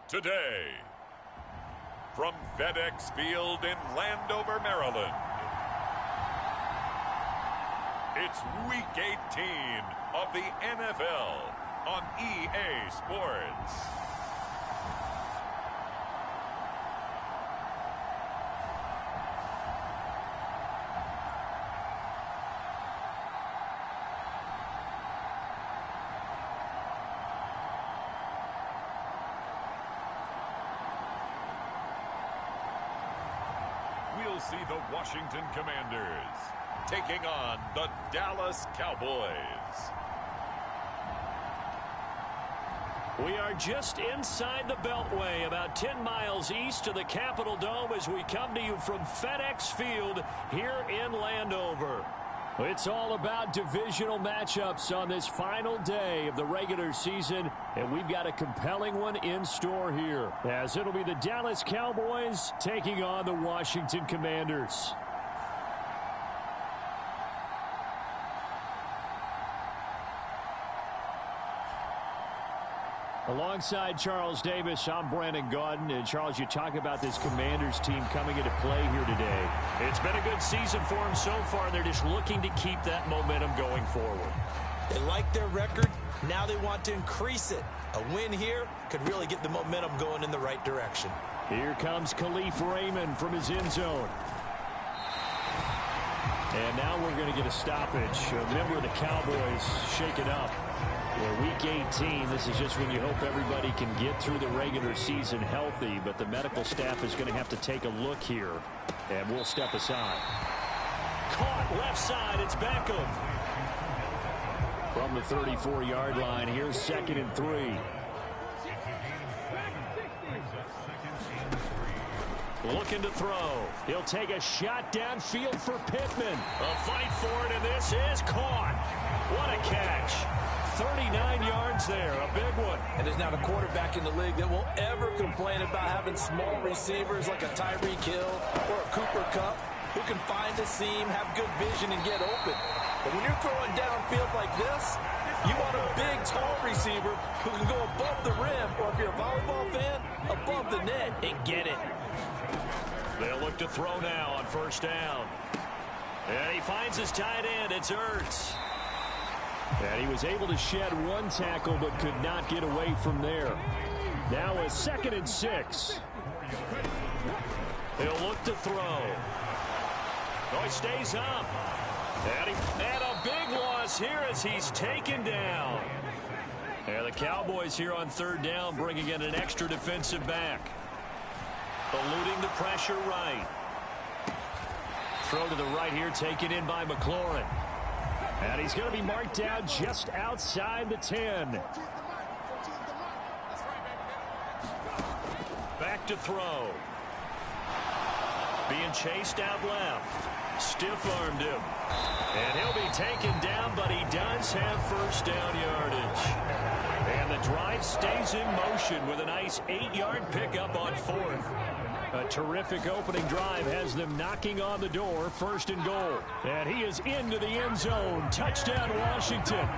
today. From FedEx Field in Landover, Maryland, it's Week 18 of the NFL on EA Sports. We'll see the Washington Commanders taking on the Dallas Cowboys. We are just inside the Beltway, about 10 miles east of the Capitol Dome as we come to you from FedEx Field here in Landover. It's all about divisional matchups on this final day of the regular season, and we've got a compelling one in store here, as it'll be the Dallas Cowboys taking on the Washington Commanders. Alongside Charles Davis, I'm Brandon Gaudin. And Charles, you talk about this Commanders team coming into play here today. It's been a good season for them so far. They're just looking to keep that momentum going forward. They like their record. Now they want to increase it. A win here could really get the momentum going in the right direction. Here comes Khalif Raymond from his end zone. And now we're going to get a stoppage. A member of the Cowboys shaken up. Well, Week 18, this is just when you hope everybody can get through the regular season healthy, but the medical staff is going to have to take a look here, and we'll step aside. Caught left side, it's Beckham. From the 34-yard line, here's 2nd and 3. Looking to throw. He'll take a shot downfield for Pittman. A fight for it, and this is caught. What a catch. 39 yards there, a big one. And there's not a quarterback in the league that will ever complain about having small receivers like a Tyreek Hill or a Cooper Kupp who can find a seam, have good vision, and get open. But when you're throwing downfield like this, you want a big, tall receiver who can go above the rim, or if you're a volleyball fan, above the net and get it. They'll look to throw now on first down. And he finds his tight end. It's Ertz. And he was able to shed one tackle but could not get away from there. Now a 2nd and 6. He'll look to throw. Oh, he stays up. And a big loss here as he's taken down. And the Cowboys here on 3rd down bringing in an extra defensive back. Eluding the pressure right. Throw to the right here, taken in by McLaurin. And he's going to be marked down just outside the 10. Back to throw. Being chased out left. Stiff-armed him. And he'll be taken down, but he does have first down yardage. And the drive stays in motion with a nice 8-yard pickup on 4th. A terrific opening drive has them knocking on the door, 1st and goal. And he is into the end zone. Touchdown, Washington.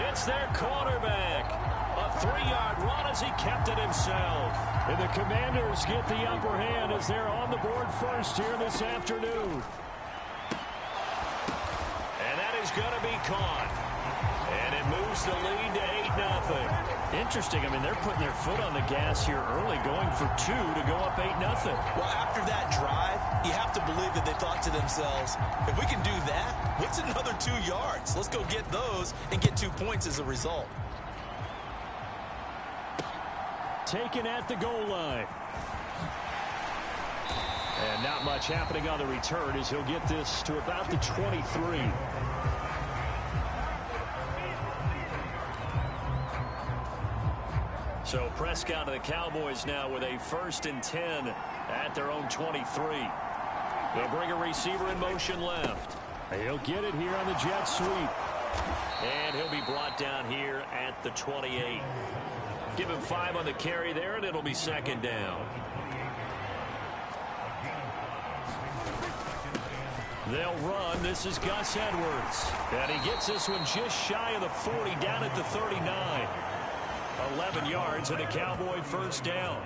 It's their quarterback. A 3-yard run as he kept it himself. And the Commanders get the upper hand as they're on the board first here this afternoon. And that is going to be caught. And it moves the lead to 8-0. Interesting. I mean, they're putting their foot on the gas here early, going for 2 to go up 8-0. Well, after that drive, you have to believe that they thought to themselves, if we can do that, what's another 2 yards? Let's go get those and get 2 points as a result. Taken at the goal line. And not much happening on the return as he'll get this to about the 23. So Prescott of the Cowboys now with a 1st and 10 at their own 23. They'll bring a receiver in motion left. He'll get it here on the jet sweep. And he'll be brought down here at the 28. Give him 5 on the carry there, and it'll be 2nd down. They'll run. This is Gus Edwards. And he gets this one just shy of the 40, down at the 39. 11 yards and a Cowboy first down.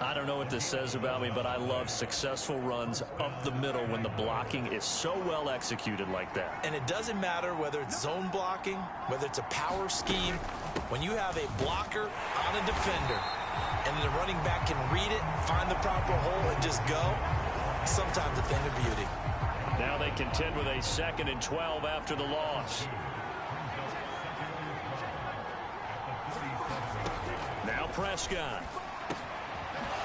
I don't know what this says about me, but I love successful runs up the middle when the blocking is so well executed like that. And it doesn't matter whether it's zone blocking, whether it's a power scheme. When you have a blocker on a defender and the running back can read it, find the proper hole, and just go, sometimes a thing of beauty. Now they contend with a 2nd and 12 after the loss. Now Prescott.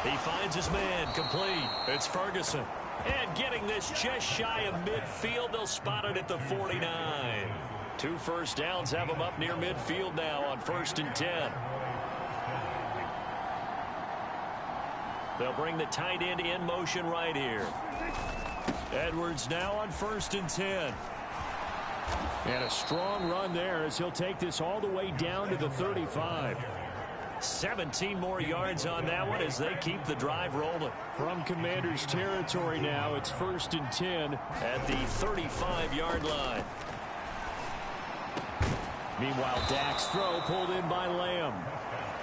He finds his man, complete. It's Ferguson. And getting this just shy of midfield, they'll spot it at the 49. 2 first downs have him up near midfield now on 1st and 10. They'll bring the tight end in motion right here. Edwards now on 1st and 10. And a strong run there as he'll take this all the way down to the 35. 17 more yards on that one as they keep the drive rolling. From Commanders territory now, it's 1st and 10 at the 35-yard line. Meanwhile, Dak's throw pulled in by Lamb.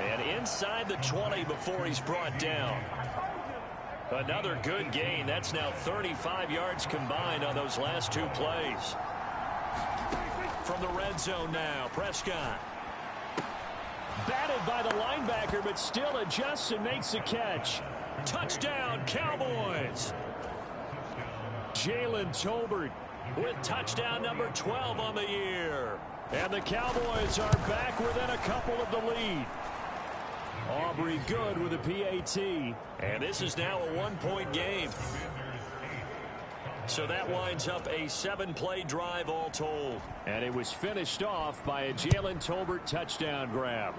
And inside the 20 before he's brought down. Another good gain. That's now 35 yards combined on those last 2 plays. From the red zone now, Prescott. Batted by the linebacker, but still adjusts and makes the catch. Touchdown, Cowboys. Jalen Tolbert with touchdown number 12 on the year. And the Cowboys are back within a couple of the lead. Aubrey good with a PAT. And this is now a 1-point game. So that winds up a 7-play drive all told. And it was finished off by a Jalen Tolbert touchdown grab.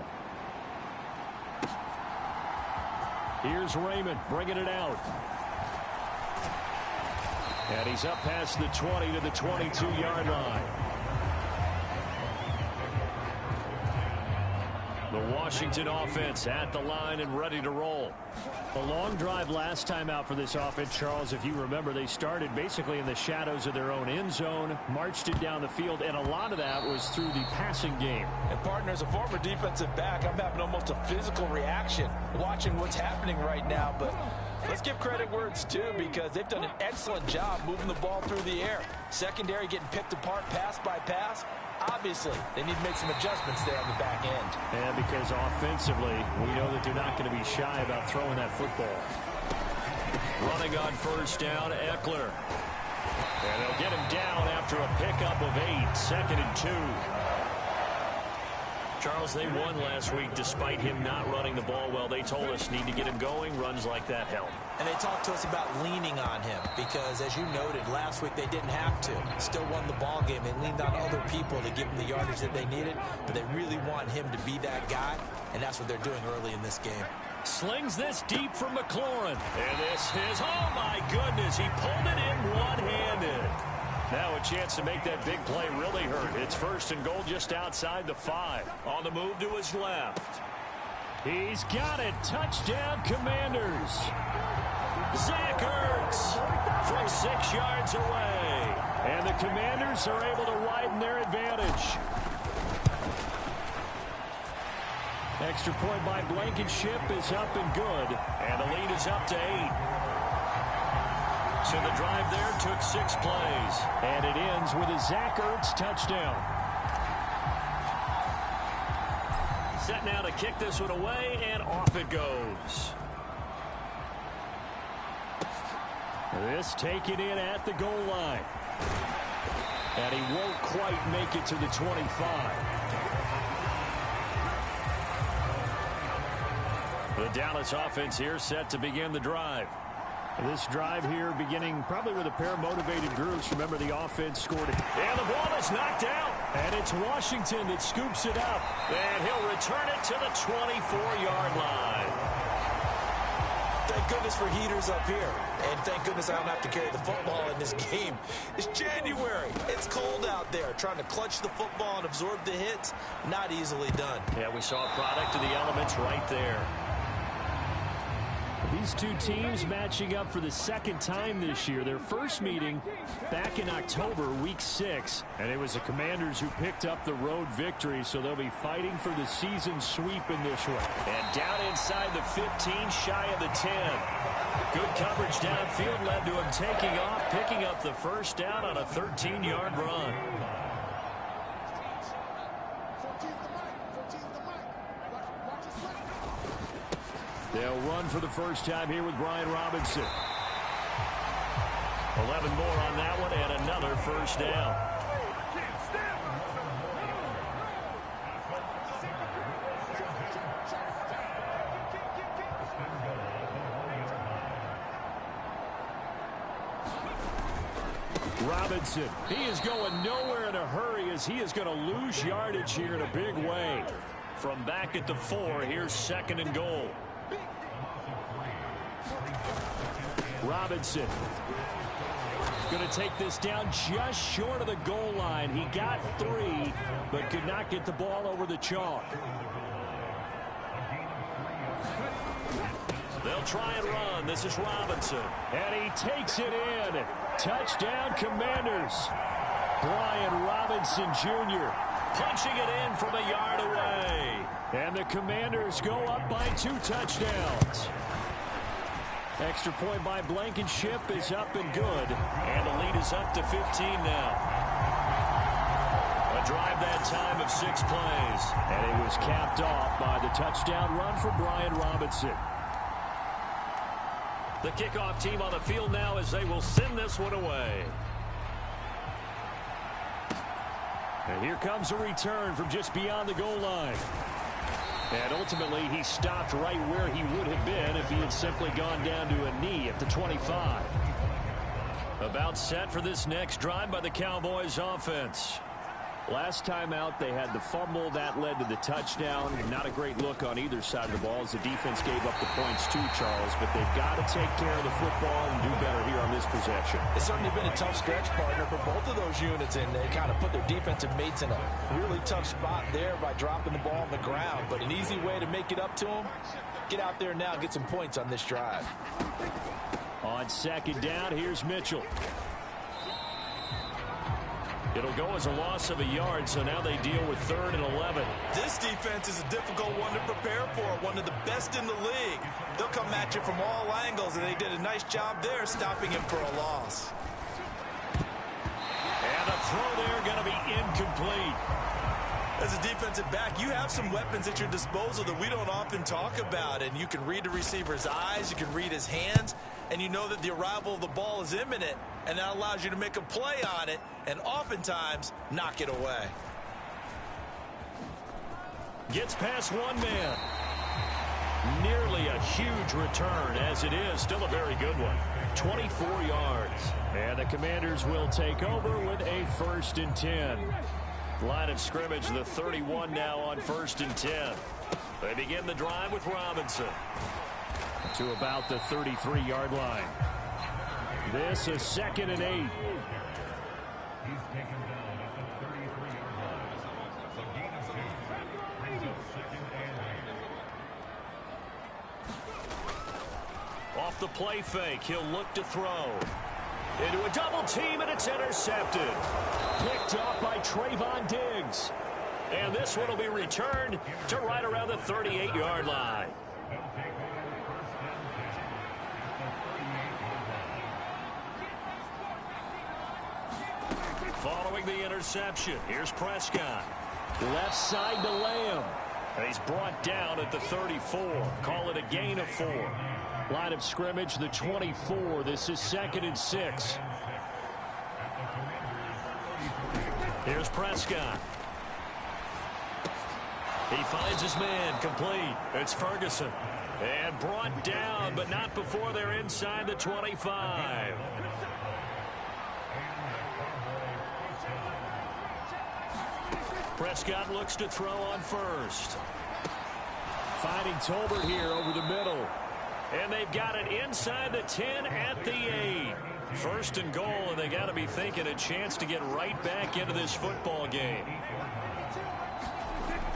Here's Raymond bringing it out. And he's up past the 20 to the 22-yard line. The Washington offense at the line and ready to roll. A long drive last time out for this offense, Charles. If you remember, they started basically in the shadows of their own end zone, marched it down the field, and a lot of that was through the passing game. And partner, as a former defensive back, I'm having almost a physical reaction watching what's happening right now. But let's give credit where it's due, because they've done an excellent job moving the ball through the air. Secondary getting picked apart pass by pass. Obviously, they need to make some adjustments there on the back end. And because offensively, we know that they're not going to be shy about throwing that football. Running on first down, Eckler. And they'll get him down after a pickup of 8, 2nd and 2. Charles, they won last week despite him not running the ball well. They told us need to get him going. Runs like that help. And they talked to us about leaning on him because, as you noted, last week they didn't have to. Still won the ball game. They leaned on other people to give them the yardage that they needed, but they really want him to be that guy, and that's what they're doing early in this game. Slings this deep from McLaurin. And this is, oh my goodness, he pulled it in one-handed. Now a chance to make that big play really hurt. It's 1st and goal just outside the 5. On the move to his left. He's got it. Touchdown, Commanders. Zach Ertz from 6 yards away. And the Commanders are able to widen their advantage. Extra point by Blankenship is up and good. And the lead is up to 8. So the drive there took 6 plays. And it ends with a Zach Ertz touchdown. Set now to kick this one away, and off it goes. This taken in at the goal line. And he won't quite make it to the 25. The Dallas offense here set to begin the drive. This drive here beginning probably with a pair of motivated groups. Remember, the offense scored it. And the ball is knocked out. And it's Washington that scoops it up. And he'll return it to the 24-yard line. Thank goodness for heaters up here. And thank goodness I don't have to carry the football in this game. It's January. It's cold out there. Trying to clutch the football and absorb the hits, not easily done. Yeah, we saw a product of the elements right there. These two teams matching up for the second time this year. Their first meeting back in October, week 6. And it was the Commanders who picked up the road victory, so they'll be fighting for the season sweep in this one. And down inside the 15, shy of the 10. Good coverage downfield led to him taking off, picking up the first down on a 13-yard run. They'll run for the first time here with Brian Robinson. 11 more on that one and another first down. Robinson, he is going nowhere in a hurry as he is going to lose yardage here in a big way. From back at the 4, here's 2nd and goal. Robinson going to take this down just short of the goal line. He got 3, but could not get the ball over the chalk. They'll try and run. This is Robinson. And he takes it in. Touchdown, Commanders. Brian Robinson Jr. punching it in from a yard away. And the Commanders go up by 2 touchdowns. Extra point by Blankenship is up and good. And the lead is up to 15 now. A drive that time of 6 plays. And it was capped off by the touchdown run for Brian Robinson. The kickoff team on the field now as they will send this one away. And here comes a return from just beyond the goal line. And ultimately, he stopped right where he would have been if he had simply gone down to a knee at the 25. About set for this next drive by the Cowboys offense. Last time out, they had the fumble. That led to the touchdown. Not a great look on either side of the ball as the defense gave up the points too, Charles. But they've got to take care of the football and do better here on this possession. It's certainly been a tough stretch, partner, for both of those units, and they kind of put their defensive mates in a really tough spot there by dropping the ball on the ground. But an easy way to make it up to them, get out there now and get some points on this drive. On 2nd down, here's Mitchell. It'll go as a loss of a yard, so now they deal with 3rd and 11. This defense is a difficult one to prepare for, one of the best in the league. They'll come at you from all angles, and they did a nice job there stopping him for a loss. And a throw there going to be incomplete. As a defensive back, you have some weapons at your disposal that we don't often talk about, and you can read the receiver's eyes, you can read his hands, and you know that the arrival of the ball is imminent, and that allows you to make a play on it and oftentimes knock it away. Gets past one man. Nearly a huge return, as it is still a very good one. 24 yards. And the Commanders will take over with a 1st and 10. Line of scrimmage, the 31 now on 1st and 10. They begin the drive with Robinson. To about the 33-yard line. This is 2nd and 8. Off the play fake, he'll look to throw. Into a double team, and it's intercepted. Picked off by Trayvon Diggs. And this one will be returned to right around the 38-yard line. Following the interception, here's Prescott. Left side to Lamb. And he's brought down at the 34. Call it a gain of 4. Line of scrimmage, the 24. This is 2nd and 6. Here's Prescott. He finds his man, complete. It's Ferguson. And brought down, but not before they're inside the 25. Prescott looks to throw on 1st. Finding Tolbert here over the middle. And they've got it inside the 10 at the 8. 1st and goal, and they got to be thinking a chance to get right back into this football game.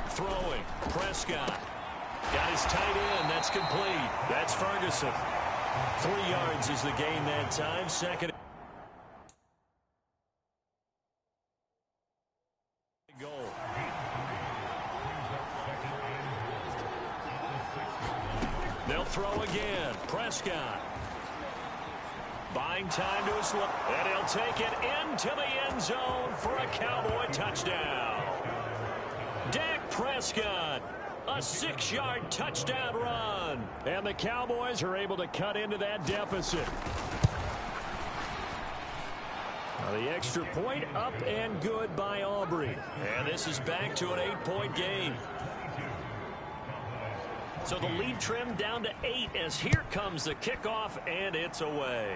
Throwing, Prescott. Got his tight end, that's complete. That's Ferguson. 3 yards is the gain that time. Second goal. They'll throw again. Prescott. Buying time to his left. And he'll take it into the end zone for a Cowboy touchdown. Dak Prescott. A 6-yard touchdown run. And the Cowboys are able to cut into that deficit. Now the extra point up and good by Aubrey. And this is back to an 8-point game. So the lead trimmed down to 8 as here comes the kickoff, and it's away.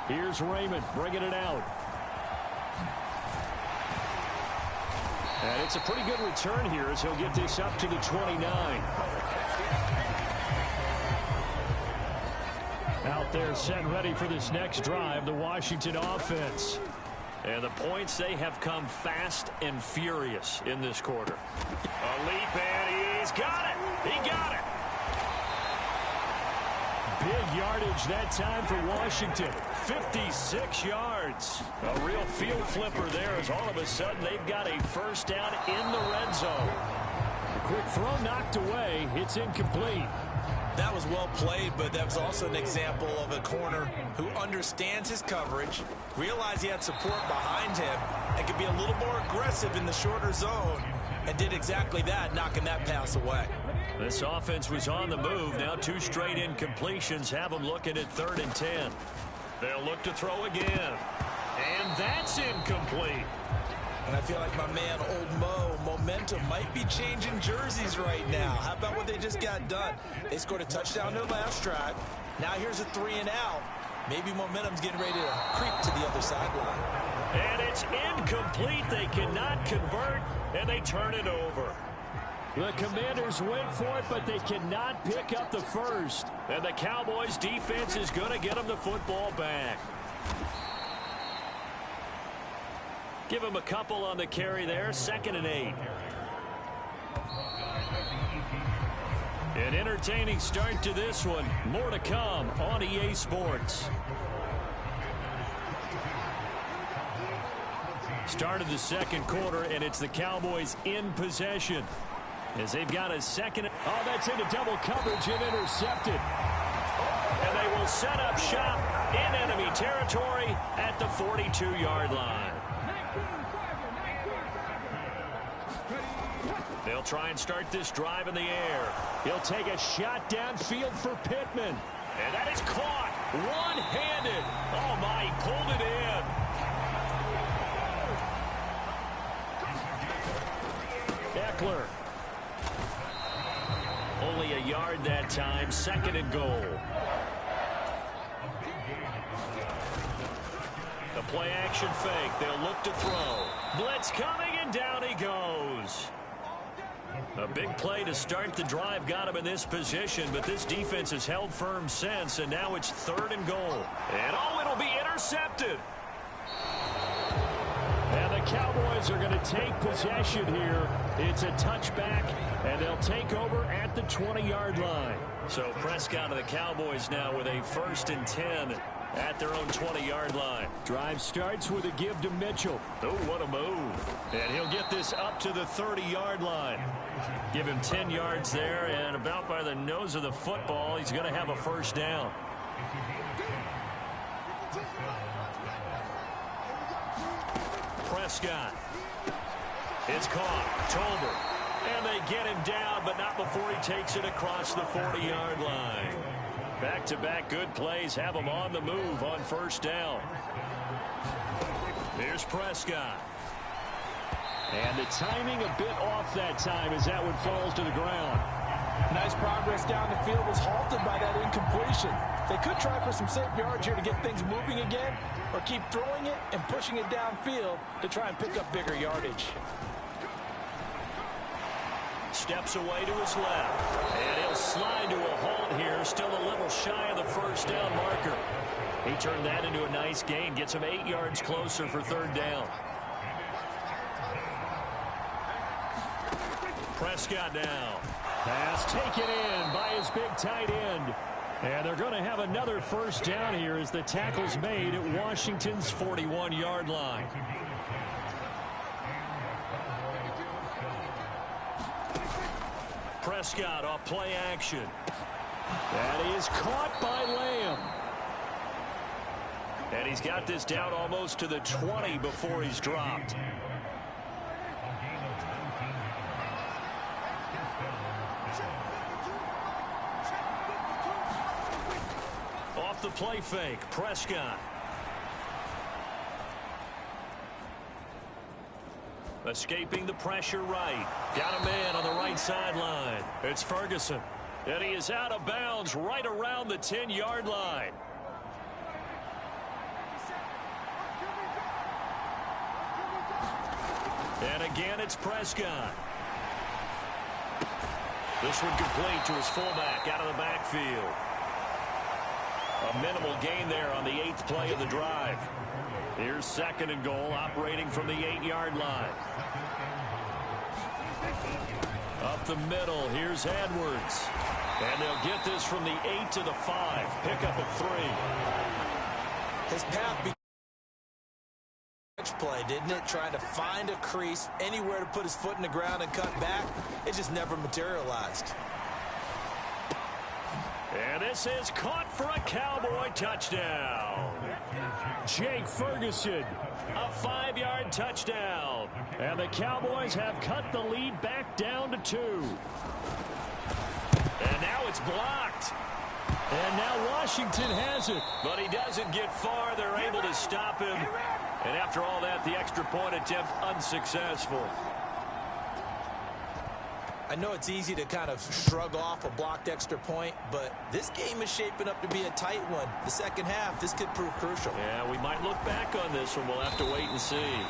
Here's Raymond bringing it out. And it's a pretty good return here as he'll get this up to the 29. Out there set and ready for this next drive, the Washington offense. And the points, they have come fast and furious in this quarter. A leap, and he's got it. He got it. Big yardage that time for Washington. 56 yards. A real field flipper there as all of a sudden they've got a first down in the red zone. The quick throw knocked away. It's incomplete. That was well played, but that was also an example of a corner who understands his coverage, realized he had support behind him, and could be a little more aggressive in the shorter zone, and did exactly that, knocking that pass away. This offense was on the move. Now 2 straight incompletions have them looking at 3rd and 10. They'll look to throw again. And that's incomplete. And I feel like my man, Old Mo, momentum might be changing jerseys right now. How about what they just got done? They scored a touchdown their last drive. Now here's a 3 and out. Maybe momentum's getting ready to creep to the other sideline. And it's incomplete. They cannot convert, and they turn it over. The Commanders went for it, but they cannot pick up the first. And the Cowboys defense is going to get them the football back. Give him a couple on the carry there. 2nd and 8. An entertaining start to this one. More to come on EA Sports. Start of the second quarter, and it's the Cowboys in possession as they've got a second. Oh, that's into double coverage and intercepted. And they will set up shop in enemy territory at the 42-yard line. They'll try and start this drive in the air. He'll take a shot downfield for Pittman. And that is caught one-handed. Oh, my, he pulled it in. Eckler. Only a yard that time. 2nd and goal. The play action fake. They'll look to throw. Blitz coming, and down he goes. A big play to start the drive got him in this position, but this defense has held firm since, and now it's 3rd and goal. And oh, it'll be intercepted. And the Cowboys are going to take possession here. It's a touchback, and they'll take over at the 20-yard line. So Prescott of the Cowboys now with a 1st and 10 at their own 20-yard line. Drive starts with a give to Mitchell. Oh, what a move. And he'll get this up to the 30-yard line. Give him 10 yards there, and about by the nose of the football, he's going to have a first down. Prescott. It's caught. Tolbert. And they get him down, but not before he takes it across the 40-yard line. Back-to-back good plays have him on the move on first down. Here's Prescott. And the timing a bit off that time as that one falls to the ground. Nice progress down the field was halted by that incompletion. They could try for some safe yards here to get things moving again, or keep throwing it and pushing it downfield to try and pick up bigger yardage. Steps away to his left. And he'll slide to a halt here. Still a little shy of the first down marker. He turned that into a nice gain. Gets him 8 yards closer for 3rd down. Prescott now. Pass taken in by his big tight end. And they're going to have another first down here as the tackle's made at Washington's 41-yard line. Prescott off play action. That is caught by Lamb. And he's got this down almost to the 20 before he's dropped. Off the play fake, Prescott. Escaping the pressure right. Got a man on the right sideline. It's Ferguson. And he is out of bounds right around the 10-yard line. And again, it's Prescott. This one complete to his fullback out of the backfield. A minimal gain there on the 8th play of the drive. Here's 2nd and goal, operating from the 8-yard line. Up the middle, here's Edwards. And they'll get this from the 8 to the 5. Pick up a 3. His path play, didn't it? Trying to find a crease, anywhere to put his foot in the ground and cut back. It just never materialized. And this is caught for a Cowboy touchdown. Jake Ferguson. A 5-yard touchdown. And the Cowboys have cut the lead back down to 2. And now it's blocked. And now Washington has it. But he doesn't get far. They're able to stop him. And after all that, the extra point attempt unsuccessful. I know it's easy to kind of shrug off a blocked extra point, but this game is shaping up to be a tight one. The second half, this could prove crucial. Yeah, we might look back on this one. We'll have to wait and see.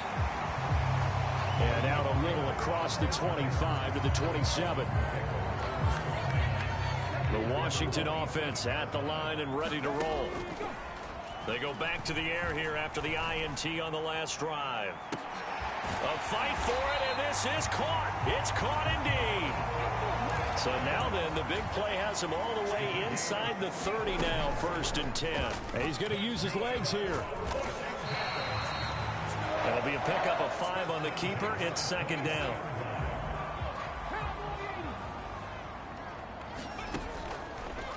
And out a little across the 25 to the 27. The Washington offense at the line and ready to roll. They go back to the air here after the INT on the last drive. A fight for it, and this is caught. It's caught indeed. So now then, the big play has him all the way inside the 30 now, 1st and 10. And he's going to use his legs here. That'll be a pickup of 5 on the keeper. It's 2nd down.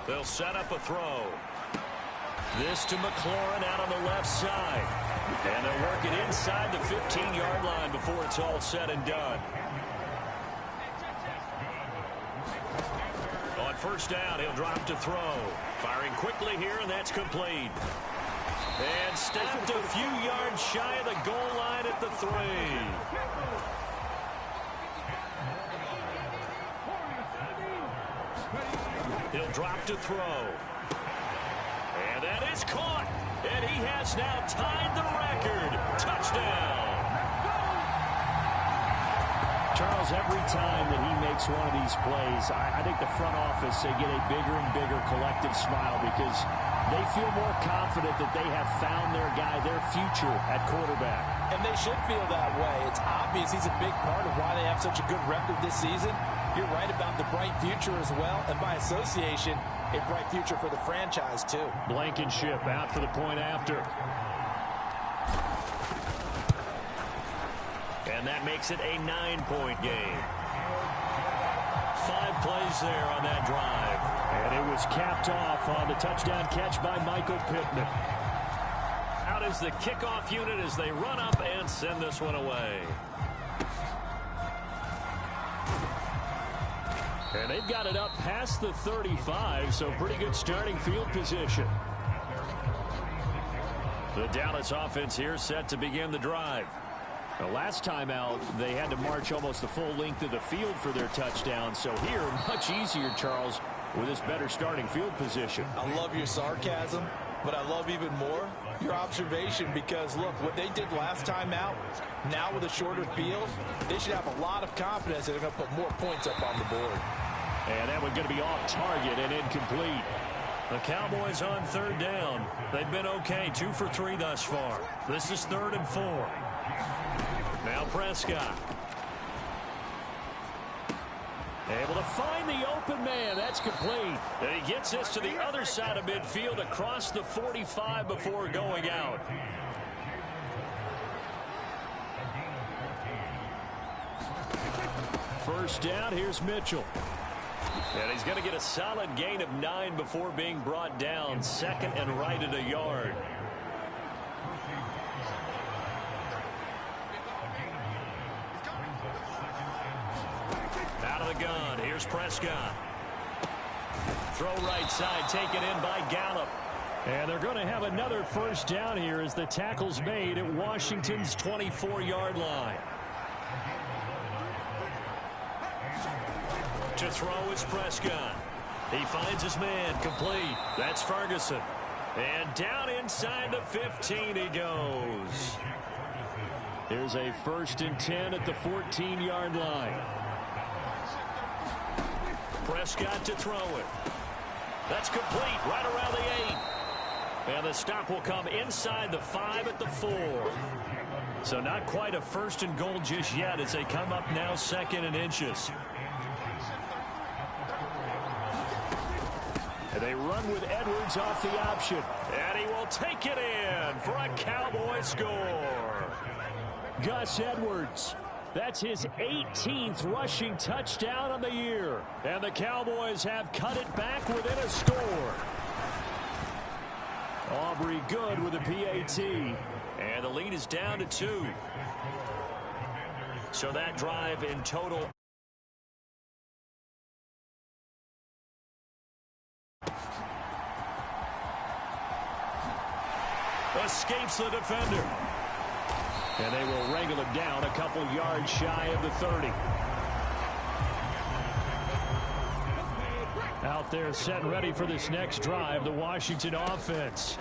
They'll set up a throw. This to McLaurin out on the left side. And they'll work it inside the 15-yard line before it's all said and done. On 1st down, he'll drop to throw. Firing quickly here, and that's complete. And stopped a few yards shy of the goal line at the 3. He'll drop to throw. And that is caught. And he has now tied the record. Touchdown. Charles, every time that he makes one of these plays, I think the front office, they get a bigger and bigger collective smile because they feel more confident that they have found their guy, their future at quarterback. And they should feel that way. It's obvious he's a big part of why they have such a good record this season. You're right about the bright future as well, and by association, a bright future for the franchise, too. Blankenship out for the point after. And that makes it a 9-point game. 5 plays there on that drive. And it was capped off on the touchdown catch by Michael Pittman. Out is the kickoff unit as they run up and send this one away. And they've got it up past the 35, so pretty good starting field position. The Dallas offense here set to begin the drive. The last time out, they had to march almost the full length of the field for their touchdown. So here, much easier, Charles, with this better starting field position. I love your sarcasm, but I love even more your observation because, look, what they did last time out, now with a shorter field, they should have a lot of confidence that they're going to put more points up on the board. And that one's going to be off target and incomplete. The Cowboys on 3rd down. They've been okay, 2 for 3 thus far. This is 3rd and 4. Now Prescott. Able to find the open man. That's complete. And he gets this to the other side of midfield across the 45 before going out. First down, here's Mitchell. And he's going to get a solid gain of 9 before being brought down. Second and right at a yard. Out of the gun, here's Prescott. Throw right side, taken in by Gallup. And they're going to have another first down here as the tackle's made at Washington's 24-yard line. To throw is Prescott. He finds his man, complete. That's Ferguson. And down inside the 15 he goes. Here's a 1st and 10 at the 14-yard line. Prescott to throw it. That's complete right around the 8. And the stop will come inside the 5 at the 4. So not quite a 1st and goal just yet as they come up now 2nd and inches. And they run with Edwards off the option. And he will take it in for a Cowboy score. Gus Edwards. That's his 18th rushing touchdown on the year. And the Cowboys have cut it back within a score. Aubrey good with a PAT. And the lead is down to 2. So that drive in total. Escapes the defender. And they will wrangle it down a couple yards shy of the 30. Out there set and ready for this next drive, the Washington offense.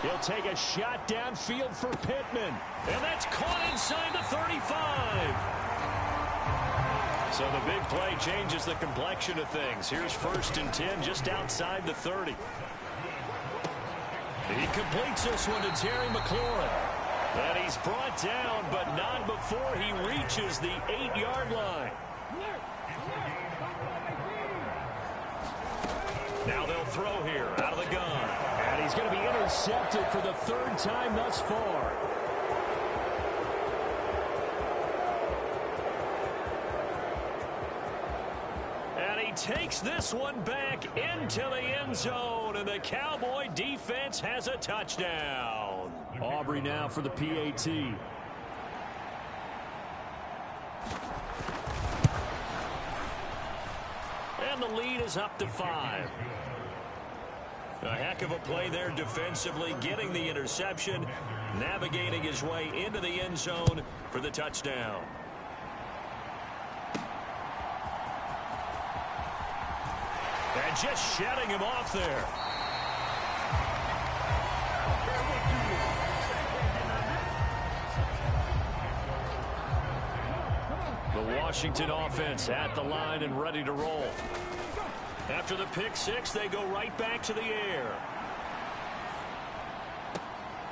He'll take a shot downfield for Pittman. And that's caught inside the 35. So the big play changes the complexion of things. Here's 1st and 10 just outside the 30. He completes this one to Terry McLaurin. And he's brought down, but not before he reaches the 8-yard line. Now they'll throw here out of the gun. And he's going to be intercepted for the 3rd time thus far. Takes this one back into the end zone, and the Cowboy defense has a touchdown. Aubrey now for the PAT. And the lead is up to 5. A heck of a play there defensively, getting the interception, navigating his way into the end zone for the touchdown. And just shedding him off there. The Washington offense at the line and ready to roll. After the pick 6, they go right back to the air.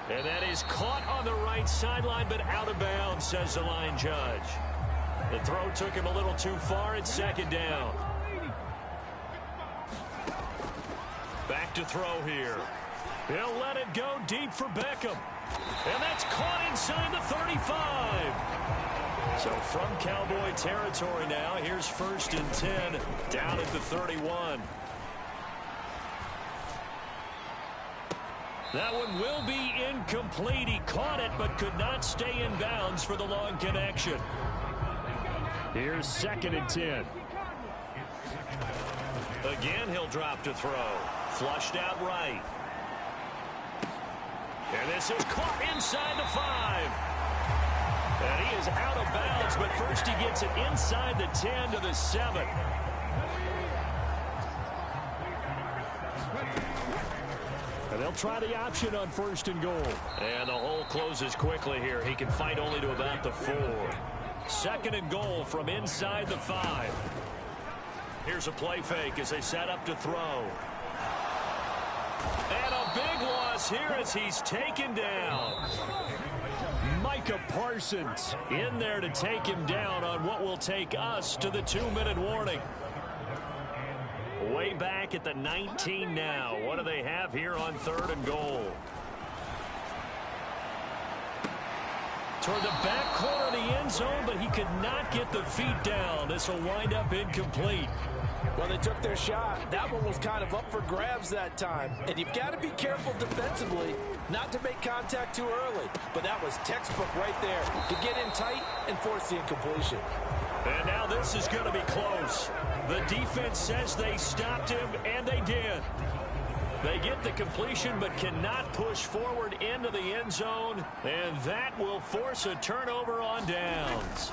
And that is caught on the right sideline, but out of bounds, says the line judge. The throw took him a little too far. It's 2nd down. Back to throw here. He'll let it go deep for Beckham. And that's caught inside the 35. So from Cowboy territory now, here's 1st and 10 down at the 31. That one will be incomplete. He caught it but could not stay in bounds for the long connection. Here's 2nd and 10. Again, he'll drop to throw. Flushed out right. And this is caught inside the 5. And he is out of bounds, but first he gets it inside the 10 to the 7. And they'll try the option on 1st and goal. And the hole closes quickly here. He can fight only to about the 4. 2nd and goal from inside the 5. Here's a play fake as they set up to throw. And a big loss here as he's taken down. Mike Micah Parsons in there to take him down on what will take us to the 2-minute warning. Way back at the 19 now. What do they have here on 3rd and goal? Toward the back corner of the end zone, but he could not get the feet down. This will wind up incomplete. Well, they took their shot. That one was kind of up for grabs that time. And you've got to be careful defensively not to make contact too early. But that was textbook right there to get in tight and force the incompletion. And now this is going to be close. The defense says they stopped him, and they did. They get the completion but cannot push forward into the end zone, and that will force a turnover on downs.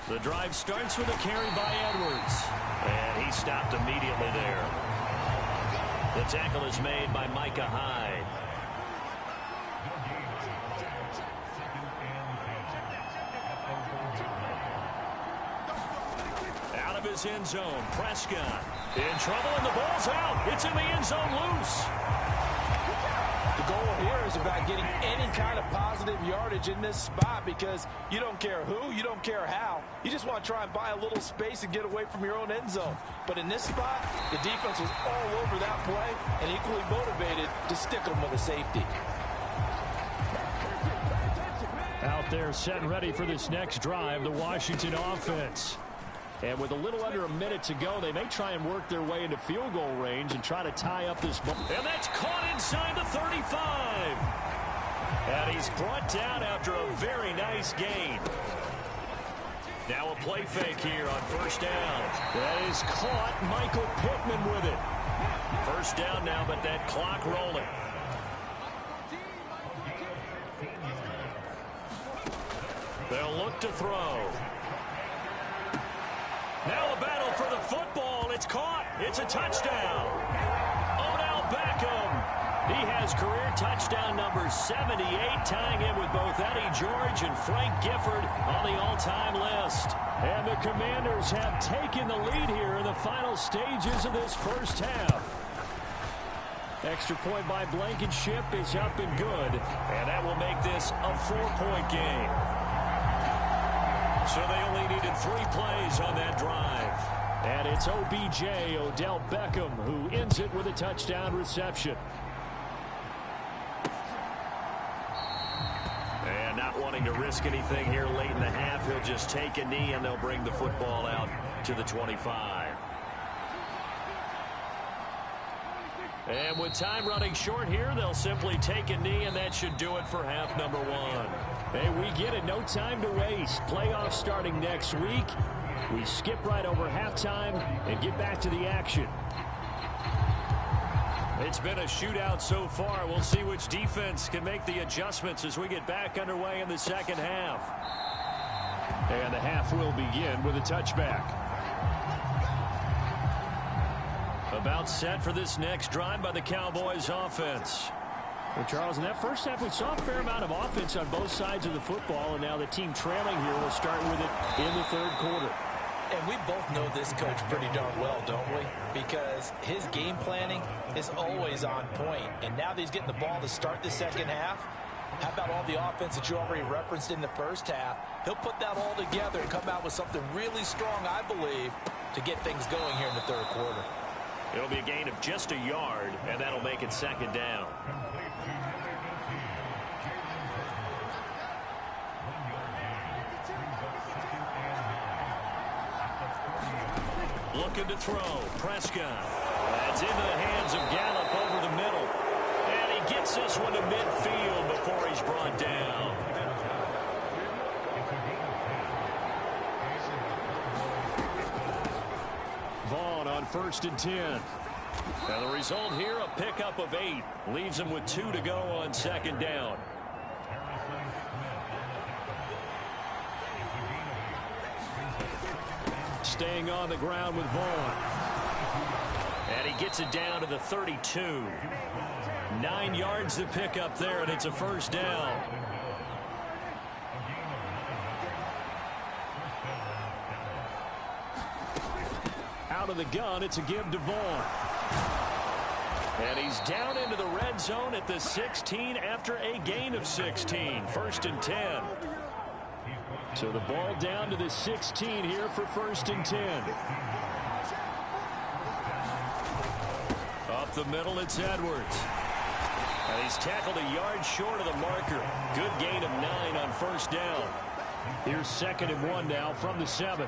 The drive starts with a carry by Edwards, and he stopped immediately there. The tackle is made by Micah Hyde. Out of his end zone, Prescott in trouble, and the ball's out. It's in the end zone loose. The goal here is about getting any kind of positive yardage in this spot because you don't care who, you don't care how. You just want to try and buy a little space and get away from your own end zone. But in this spot, the defense was all over that play and equally motivated to stick them with a safety. Out there set and ready for this next drive, the Washington offense. And with a little under a minute to go, they may try and work their way into field goal range and try to tie up this ball. And that's caught inside the 35. And he's brought down after a very nice gain. Now a play fake here on 1st down. That is caught. Michael Pittman with it. 1st down now, but that clock rolling. They'll look to throw. Now a battle for the football. It's caught. It's a touchdown. Odell Beckham. He has career touchdown number 78, tying in with both Eddie George and Frank Gifford on the all-time list. And the Commanders have taken the lead here in the final stages of this first half. Extra point by Blankenship is up and good. And that will make this a 4-point game. So they only needed 3 plays on that drive. And it's OBJ, Odell Beckham, who ends it with a touchdown reception. And not wanting to risk anything here late in the half, he'll just take a knee and they'll bring the football out to the 25. And with time running short here, they'll simply take a knee, and that should do it for half number 1. Hey, we get it. No time to waste. Playoffs starting next week. We skip right over halftime and get back to the action. It's been a shootout so far. We'll see which defense can make the adjustments as we get back underway in the second half. And the half will begin with a touchback. About set for this next drive by the Cowboys offense. Well, Charles, in that first half, we saw a fair amount of offense on both sides of the football, and now the team trailing here will start with it in the 3rd quarter. And we both know this coach pretty darn well, don't we? Because his game planning is always on point. And now that he's getting the ball to start the second half, how about all the offense that you already referenced in the first half? He'll put that all together and come out with something really strong, I believe, to get things going here in the 3rd quarter. It'll be a gain of just a yard, and that'll make it 2nd down. Looking to throw. Prescott. That's into the hands of Gallup over the middle. And he gets this one to midfield before he's brought down. Vaughn on 1st and 10. And the result here, a pickup of 8. Leaves him with 2 to go on 2nd down. Staying on the ground with Vaughn. And he gets it down to the 32. 9 yards to pick up there, and it's a 1st down. Out of the gun, it's a give to Vaughn. And he's down into the red zone at the 16 after a gain of 16. 1st and 10. So the ball down to the 16 here for 1st and 10. Up the middle, it's Edwards. And he's tackled a yard short of the marker. Good gain of 9 on 1st down. Here's 2nd and 1 now from the 7.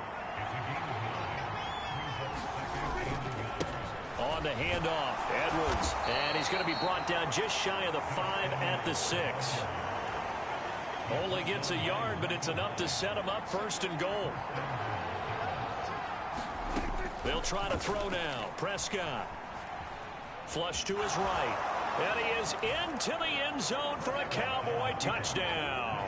On the handoff, Edwards. And he's going to be brought down just shy of the 5 at the 6. Only gets a yard, but it's enough to set him up 1st and goal. They'll try to throw now. Prescott. Flush to his right. And he is into the end zone for a Cowboy touchdown.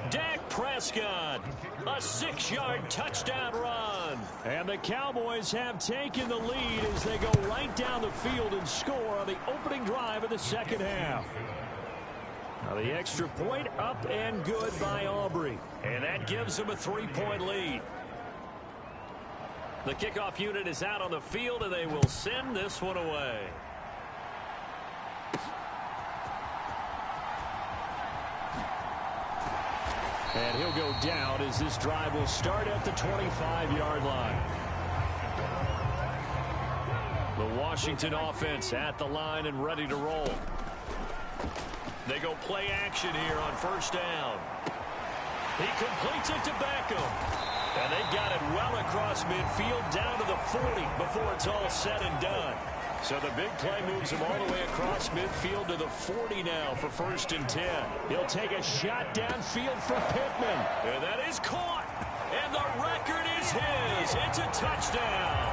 Dak Prescott, a 6-yard touchdown run. And the Cowboys have taken the lead as they go right down the field and score on the opening drive of the 2nd half. Now the extra point up and good by Aubrey. And that gives them a 3-point lead. The kickoff unit is out on the field, and they will send this one away. And he'll go down as this drive will start at the 25-yard line. The Washington offense at the line and ready to roll. They go play action here on 1st down. He completes it to Beckham. And they've got it well across midfield down to the 40 before it's all said and done. So the big play moves him all the way across midfield to the 40 now for 1st and 10. He'll take a shot downfield for Pittman. And that is caught. And the record is his. It's a touchdown.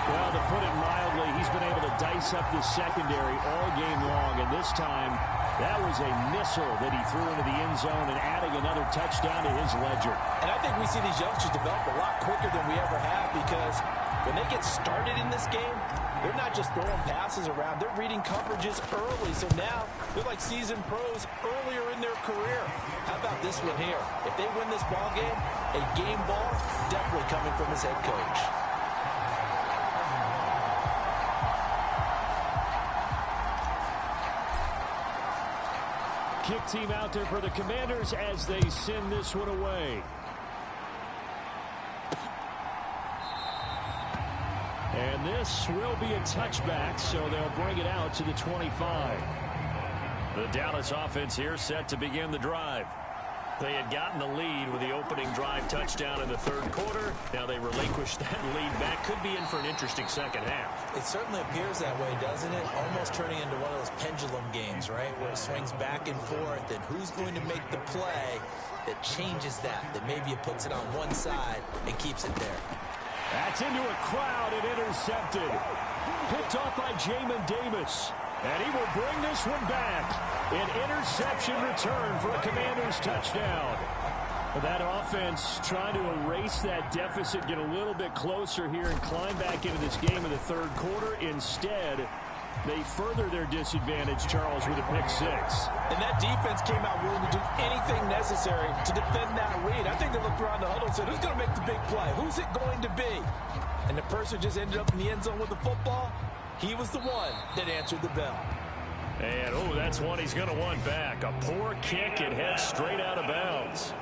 Well, to put it mildly, he's been able to dice up the secondary all game long. And this time, that was a missile that he threw into the end zone and adding another touchdown to his ledger. And I think we see these youngsters develop a lot quicker than we ever have, because when they get started in this game, they're not just throwing passes around. They're reading coverages early. So now they're like seasoned pros earlier in their career. How about this one here? If they win this ball game, a game ball definitely coming from his head coach. Kick team out there for the Commanders as they send this one away. And this will be a touchback, so they'll bring it out to the 25. The Dallas offense here set to begin the drive. They had gotten the lead with the opening drive touchdown in the 3rd quarter. Now they relinquished that lead back. Could be in for an interesting 2nd half. It certainly appears that way, doesn't it? Almost turning into one of those pendulum games, right? Where it swings back and forth, and who's going to make the play that changes that maybe it puts it on one side and keeps it there. That's into a crowd and intercepted. Picked off by Jamin Davis. And he will bring this one back. An interception return for a Commanders touchdown. That offense trying to erase that deficit, get a little bit closer here and climb back into this game in the 3rd quarter. Instead, they further their disadvantage, Charles, with a pick 6. And that defense came out willing to do anything necessary to defend that lead. I think they looked around the huddle and said, who's going to make the big play? Who's it going to be? And the person just ended up in the end zone with the football. He was the one that answered the bell. And, oh, that's one he's going to want back. A poor kick. It heads straight out of bounds.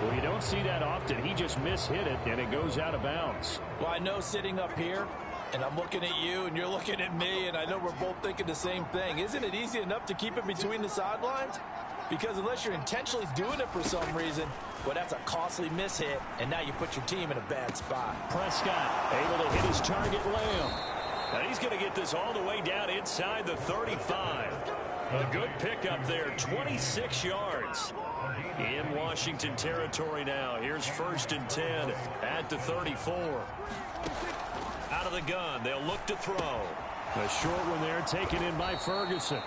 Well, you don't see that often. He just mishit it, and it goes out of bounds. Well, I know sitting up here, and I'm looking at you, and you're looking at me, and I know we're both thinking the same thing. Isn't it easy enough to keep it between the sidelines? Because unless you're intentionally doing it for some reason, well, that's a costly mishit, and now you put your team in a bad spot. Prescott able to hit his target, Lamb. And he's going to get this all the way down inside the 35. A good pickup there, 26 yards. In Washington territory now. Here's 1st and 10 at the 34. Out of the gun, they'll look to throw. A short one there taken in by Ferguson.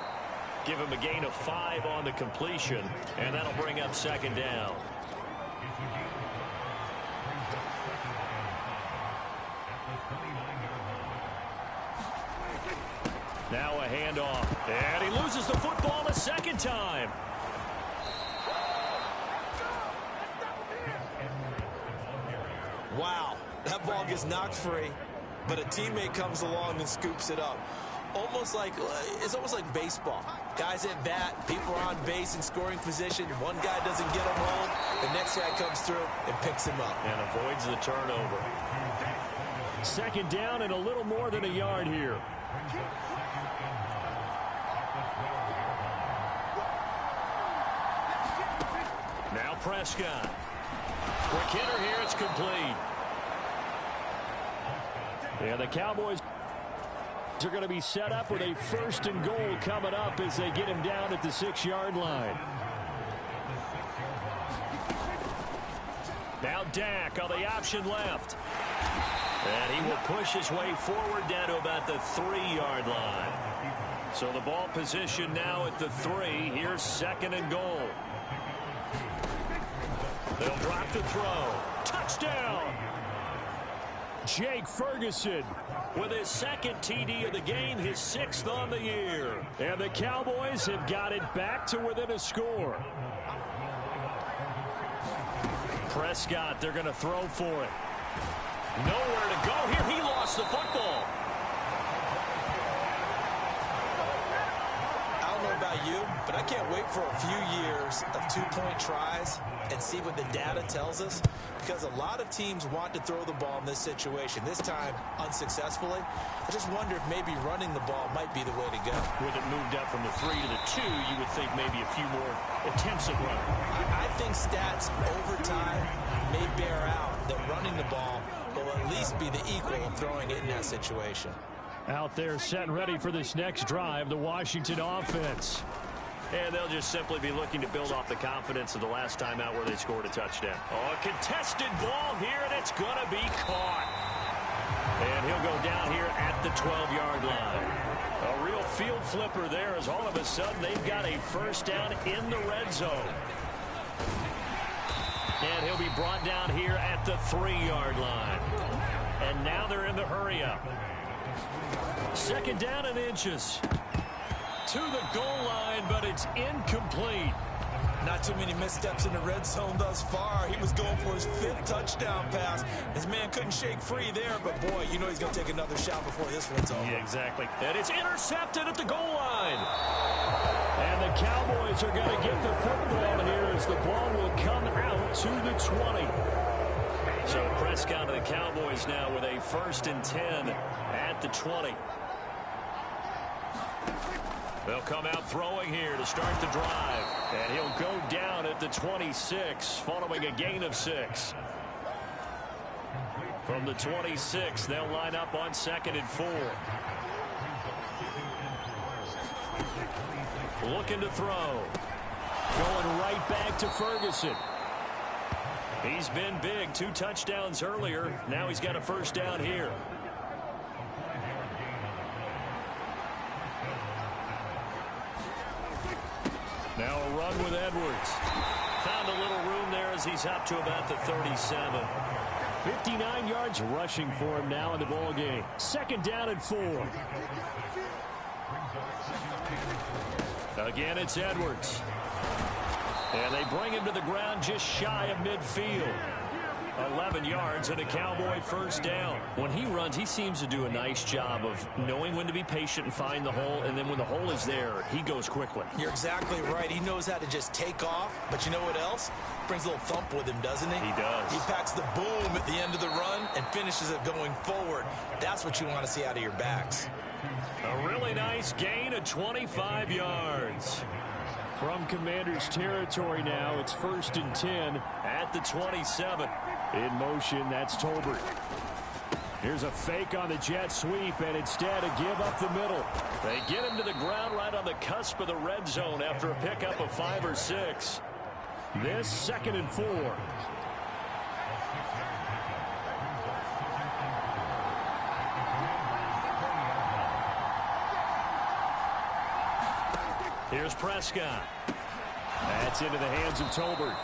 Give him a gain of 5 on the completion, and that'll bring up 2nd down. Now a handoff, and he loses the football a 2nd time. Wow, that ball gets knocked free, but a teammate comes along and scoops it up. It's almost like baseball. Guys at bat, people are on base in scoring position. One guy doesn't get him home. The next guy comes through and picks him up. And avoids the turnover. Second down and a little more than a yard here. Now Prescott. Quick hitter here. It's complete. Yeah, the Cowboys are going to be set up with a 1st and goal coming up as they get him down at the 6-yard line. Now Dak on the option left. And he will push his way forward down to about the 3-yard line. So the ball position now at the 3. Here's 2nd and goal. They'll drop the throw. Touchdown! Jake Ferguson with his 2nd TD of the game, his 6th on the year. And the Cowboys have got it back to within a score. Prescott, they're going to throw for it. Nowhere to go here. He lost the football. I don't know about you, but I can't wait for a few years of 2-point tries and see what the data tells us, because a lot of teams want to throw the ball in this situation. This time, unsuccessfully. I just wonder if maybe running the ball might be the way to go. With it moved up from the 3 to the 2, you would think maybe a few more attempts at running. I think stats over time may bear out that running the ball will at least be the equal of throwing it in that situation. Out there set and ready for this next drive, the Washington offense. And they'll just simply be looking to build off the confidence of the last time out where they scored a touchdown. Oh, a contested ball here, and it's going to be caught. And he'll go down here at the 12-yard line. A real field flipper there, as all of a sudden they've got a 1st down in the red zone. And he'll be brought down here at the 3-yard line. And now they're in the hurry-up. 2nd down and inches. To the goal line, but it's incomplete. Not too many missteps in the red zone thus far. He was going for his 5th touchdown pass. His man couldn't shake free there, but boy, you know he's going to take another shot before this one's over. Yeah, exactly. And it's intercepted at the goal line. And the Cowboys are going to get the football here as the ball will come out to the 20. So Prescott of the Cowboys now with a 1st and 10 at the 20. They'll come out throwing here to start the drive. And he'll go down at the 26 following a gain of 6. From the 26, they'll line up on 2nd and 4. Looking to throw. Going right back to Ferguson. He's been big. 2 touchdowns earlier. Now he's got a 1st down here. Now a run with Edwards. Found a little room there as he's up to about the 37. 59 yards rushing for him now in the ball game. 2nd down and 4. Again, it's Edwards. And they bring him to the ground just shy of midfield. 11 yards and a Cowboy 1st down. When he runs, he seems to do a nice job of knowing when to be patient and find the hole, and then when the hole is there, he goes quickly. You're exactly right. He knows how to just take off, but you know what else? Brings a little thump with him, doesn't he? He does. He packs the boom at the end of the run and finishes it going forward. That's what you want to see out of your backs. A really nice gain of 25 yards. From Commanders territory now, it's 1st and 10 at the 27. In motion, that's Tolbert. Here's a fake on the jet sweep, and instead a give up the middle. They get him to the ground right on the cusp of the red zone after a pickup of 5 or 6. This 2nd and 4. Here's Prescott. That's into the hands of Tolbert.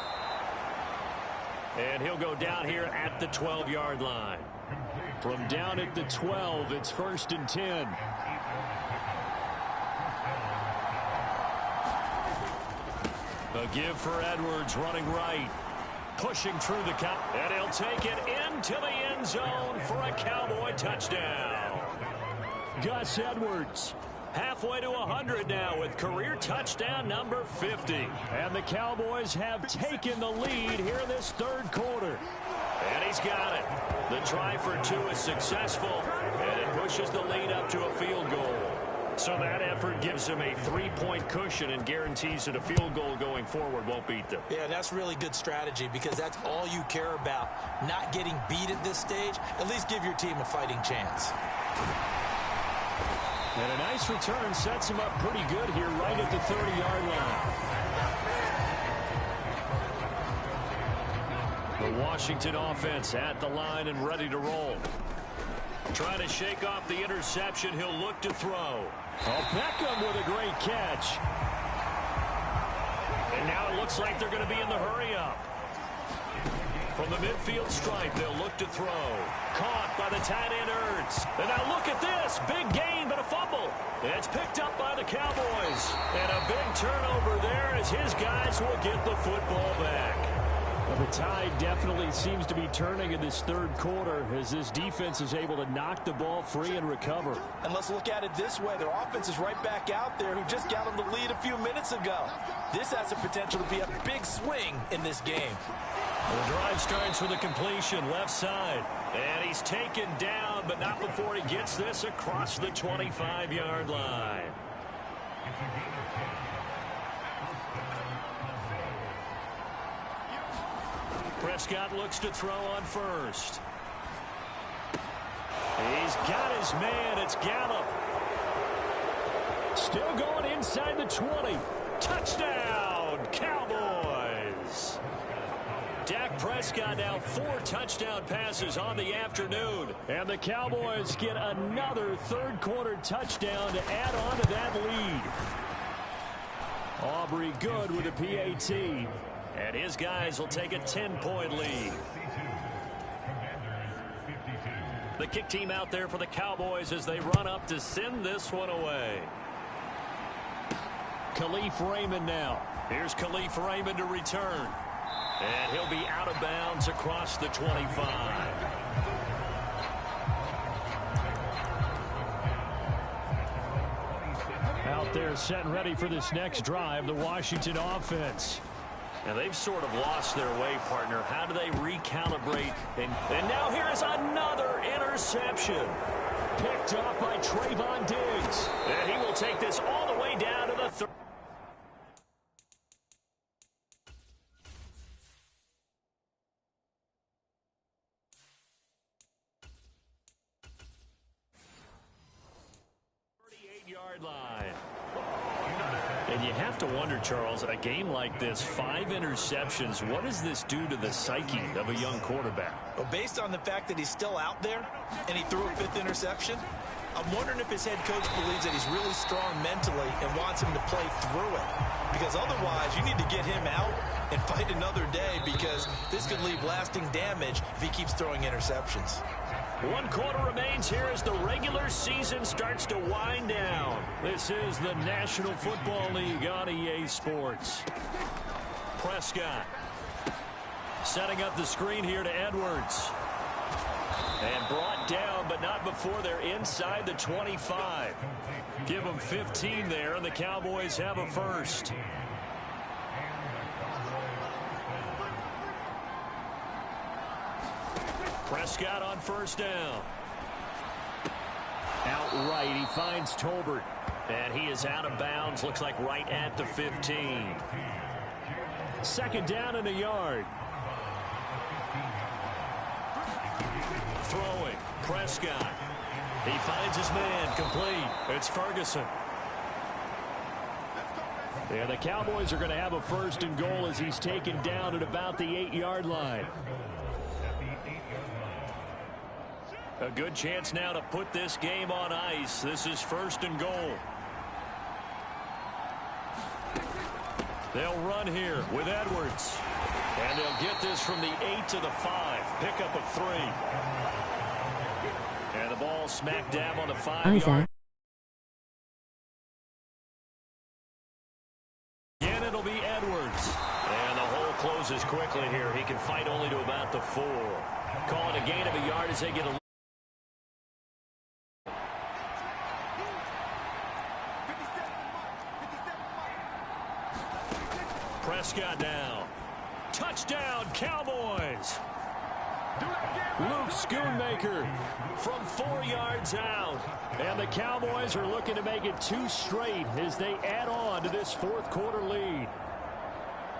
And he'll go down here at the 12-yard line. From down at the 12, it's 1st and 10. A give for Edwards running right. Pushing through the count. And he'll take it into the end zone for a Cowboy touchdown. Gus Edwards Halfway to 100 now with career touchdown number 50. And the Cowboys have taken the lead here in this third quarter. And he's got it. The try for two is successful, and it pushes the lead up to a field goal. So that effort gives them a 3-point cushion and guarantees that a field goal going forward won't beat them. Yeah, that's really good strategy because that's all you care about. Not getting beat at this stage. At least give your team a fighting chance. And a nice return sets him up pretty good here right at the 30-yard line. The Washington offense at the line and ready to roll. Trying to shake off the interception. He'll look to throw. Oh, Beckham with a great catch. And now it looks like they're going to be in the hurry-up. From the midfield stripe, they'll look to throw. Caught by the tight end, Ertz. And now look at this. Big gain, but a fumble. It's picked up by the Cowboys. And a big turnover there as his guys will get the football back. Well, the tide definitely seems to be turning in this third quarter as this defense is able to knock the ball free and recover. And let's look at it this way. Their offense is right back out there who just got them the lead a few minutes ago. This has the potential to be a big swing in this game. The drive starts with a completion left side. And he's taken down, but not before he gets this across the 25-yard line. Prescott looks to throw on first. He's got his man. It's Gallup. Still going inside the 20. Touchdown, Cowboys. Dak Prescott now 4 touchdown passes on the afternoon. And the Cowboys get another third quarter touchdown to add on to that lead. Aubrey good with a PAT. And his guys will take a 10-point lead. The kick team out there for the Cowboys as they run up to send this one away. Khalif Raymond now. Here's Khalif Raymond to return. And he'll be out of bounds across the 25. Out there set and ready for this next drive, the Washington offense. And they've sort of lost their way, partner. How do they recalibrate? And now here is another interception. Picked up by Trayvon Diggs. And he will take this all the way down to the 38-yard line. And you have to wonder, Charles, a game like this, 5 interceptions, what does this do to the psyche of a young quarterback? Well, based on the fact that he's still out there and he threw a 5th interception, I'm wondering if his head coach believes that he's really strong mentally and wants him to play through it. Because otherwise, you need to get him out and fight another day because this could leave lasting damage if he keeps throwing interceptions. 1 quarter remains here as the regular season starts to wind down. This is the National Football League on EA Sports. Prescott setting up the screen here to Edwards. And brought down, but not before they're inside the 25. Give them 15 there, and the Cowboys have a first. Prescott on first down. Outright, he finds Tolbert. And he is out of bounds, looks like right at the 15. Second down and a yard. Throwing, Prescott. He finds his man, complete. It's Ferguson. Yeah, the Cowboys are going to have a first and goal as he's taken down at about the 8-yard line. A good chance now to put this game on ice. This is first and goal. They'll run here with Edwards. And they'll get this from the 8 to the 5. Pickup of 3. And the ball smack dab on the 5-yard. Again, it'll be Edwards. And the hole closes quickly here. He can fight only to about the 4. Call it a gain of a yard as they get a Prescott now. Touchdown, Cowboys. Luke Schoonmaker from 4 yards out. And the Cowboys are looking to make it 2 straight as they add on to this fourth quarter lead.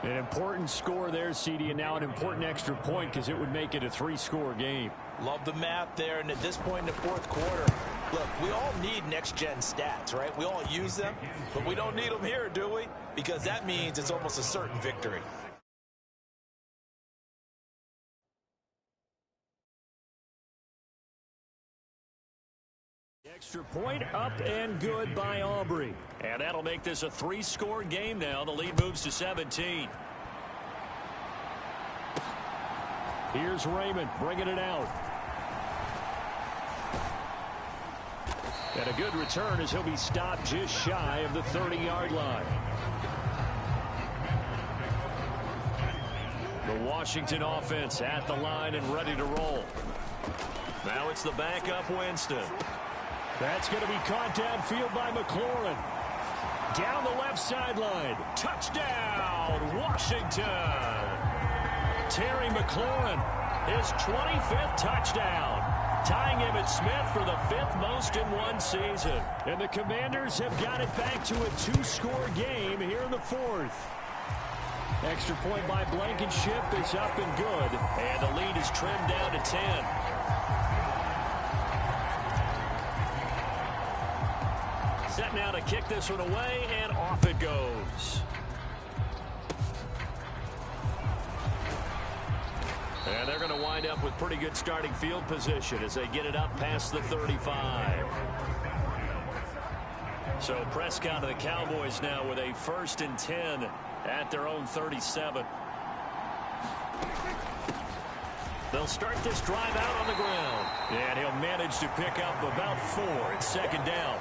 An important score there, CD, and now an important extra point because it would make it a 3-score game. Love the math there, and at this point in the fourth quarter, look, we all need next-gen stats, right? We all use them, but we don't need them here, do we? Because that means it's almost a certain victory. Extra point up and good by Aubrey. And that'll make this a 3-score game now. The lead moves to 17. Here's Raymond bringing it out. And a good return as he'll be stopped just shy of the 30-yard line. The Washington offense at the line and ready to roll. Now it's the backup Winston. That's going to be caught downfield by McLaurin. Down the left sideline. Touchdown, Washington. Terry McLaurin, his 25th touchdown. Tying Emmitt Smith for the 5th most in one season. And the Commanders have got it back to a 2-score game here in the fourth. Extra point by Blankenship is up and good. And the lead is trimmed down to 10. Set now to kick this one away, and off it goes. And they're going to wind up with pretty good starting field position as they get it up past the 35. So Prescott of the Cowboys now with a 1st and 10 at their own 37. They'll start this drive out on the ground. And he'll manage to pick up about 4 at 2nd down.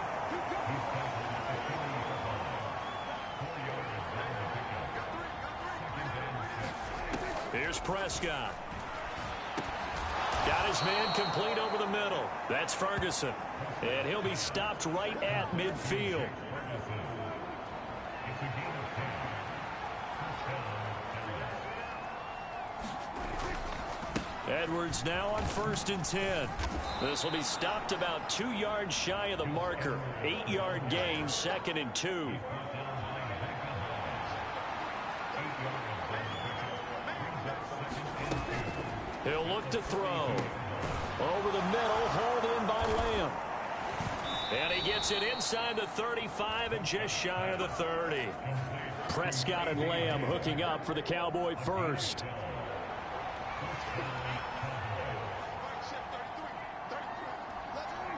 Here's Prescott. Got his man complete over the middle. That's Ferguson. And he'll be stopped right at midfield. Edwards now on 1st and 10. This will be stopped about 2 yards shy of the marker. 8-yard gain, 2nd and 2. He'll look to throw. Over the middle, hauled in by Lamb. And he gets it inside the 35 and just shy of the 30. Prescott and Lamb hooking up for the Cowboy first.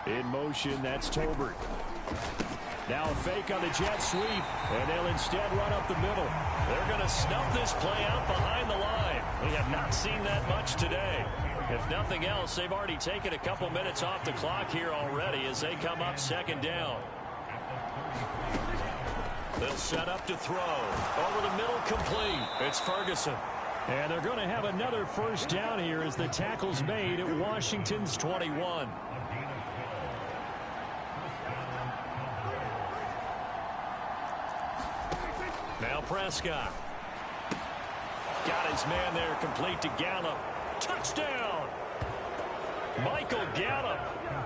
In motion, that's Tolbert. Now a fake on the jet sweep, and they'll instead run up the middle. They're going to snuff this play out behind the line. We have not seen that much today. If nothing else, they've already taken a couple minutes off the clock here already as they come up 2nd down. They'll set up to throw. Over the middle, complete. It's Ferguson. And they're going to have another 1st down here as the tackle's made at Washington's 21. Now Prescott. Got his man there complete to Gallup. Touchdown! Michael Gallup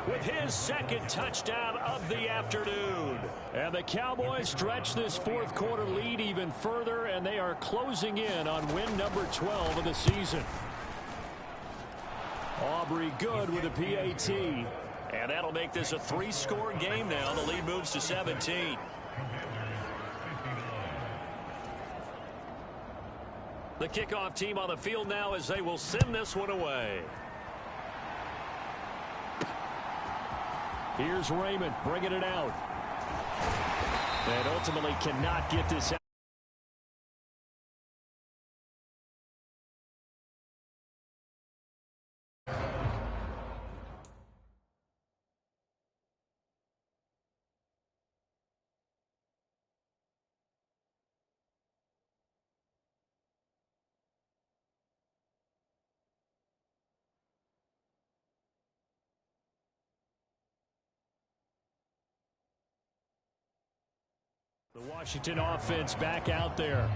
with his 2nd touchdown of the afternoon. And the Cowboys stretch this fourth quarter lead even further, and they are closing in on win number 12 of the season. Aubrey good with a PAT. And that'll make this a 3-score game now. The lead moves to 17. The kickoff team on the field now as they will send this one away. Here's Raymond bringing it out. And ultimately cannot get this out. The Washington offense back out there.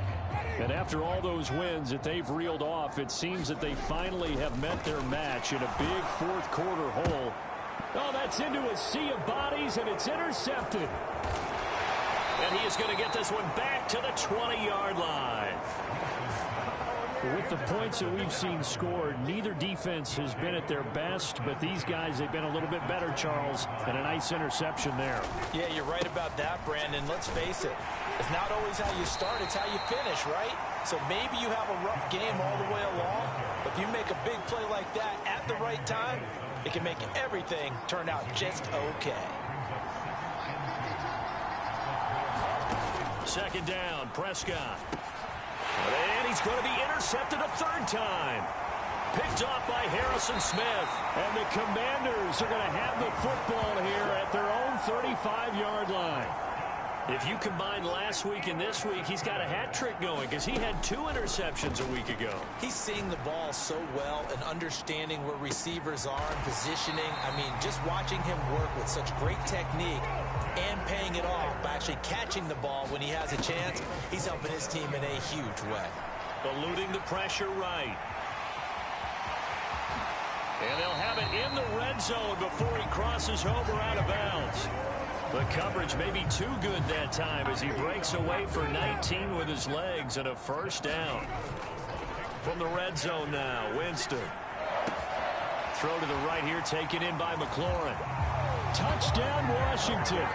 And after all those wins that they've reeled off, it seems that they finally have met their match in a big fourth quarter hole. Oh, that's into a sea of bodies, and it's intercepted. And he is going to get this one back to the 20-yard line. With the points that we've seen scored, neither defense has been at their best, but these guys, they've been a little bit better, Charles, and a nice interception there. Yeah, you're right about that, Brandon. Let's face it. It's not always how you start, it's how you finish, right? So maybe you have a rough game all the way along, but if you make a big play like that at the right time, it can make everything turn out just okay. Second down, Prescott. And he's going to be intercepted a third time. Picked off by Harrison Smith. And the Commanders are going to have the football here at their own 35-yard line. If you combine last week and this week, he's got a hat trick going because he had 2 interceptions a week ago. He's seeing the ball so well and understanding where receivers are and positioning. I mean, just watching him work with such great technique and paying it off by actually catching the ball when he has a chance, he's helping his team in a huge way. Eluding the pressure right. And they'll have it in the red zone before he crosses over out of bounds. The coverage may be too good that time as he breaks away for 19 with his legs and a first down. From the red zone now, Winston. Throw to the right here, taken in by McLaurin. Touchdown, Washington.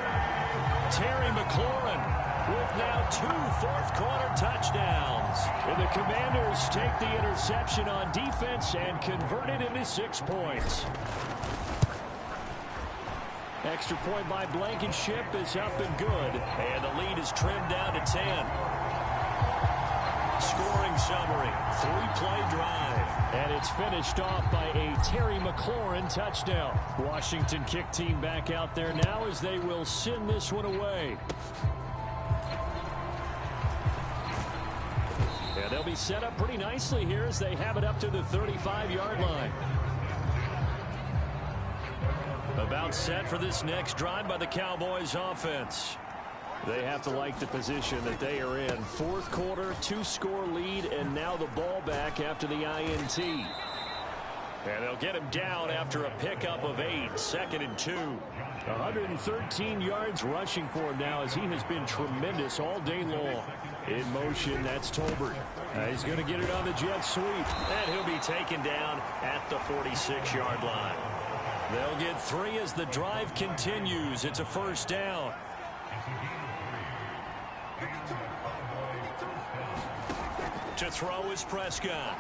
Terry McLaurin with now 2 fourth-quarter touchdowns. And the Commanders take the interception on defense and convert it into 6 points. Extra point by Blankenship is up and good. And the lead is trimmed down to 10. Scoring summary, 3-play drive. And it's finished off by a Terry McLaurin touchdown. Washington kick team back out there now as they will send this one away. And they'll be set up pretty nicely here as they have it up to the 35-yard line. About set for this next drive by the Cowboys offense. They have to like the position that they are in. Fourth quarter, 2-score lead, and now the ball back after the INT. And they'll get him down after a pickup of 8, 2nd and 2. 113 yards rushing for him now as he has been tremendous all day long. In motion, that's Tolbert. He's going to get it on the jet sweep. And he'll be taken down at the 46-yard line. They'll get 3 as the drive continues. It's a first down. To throw is Prescott.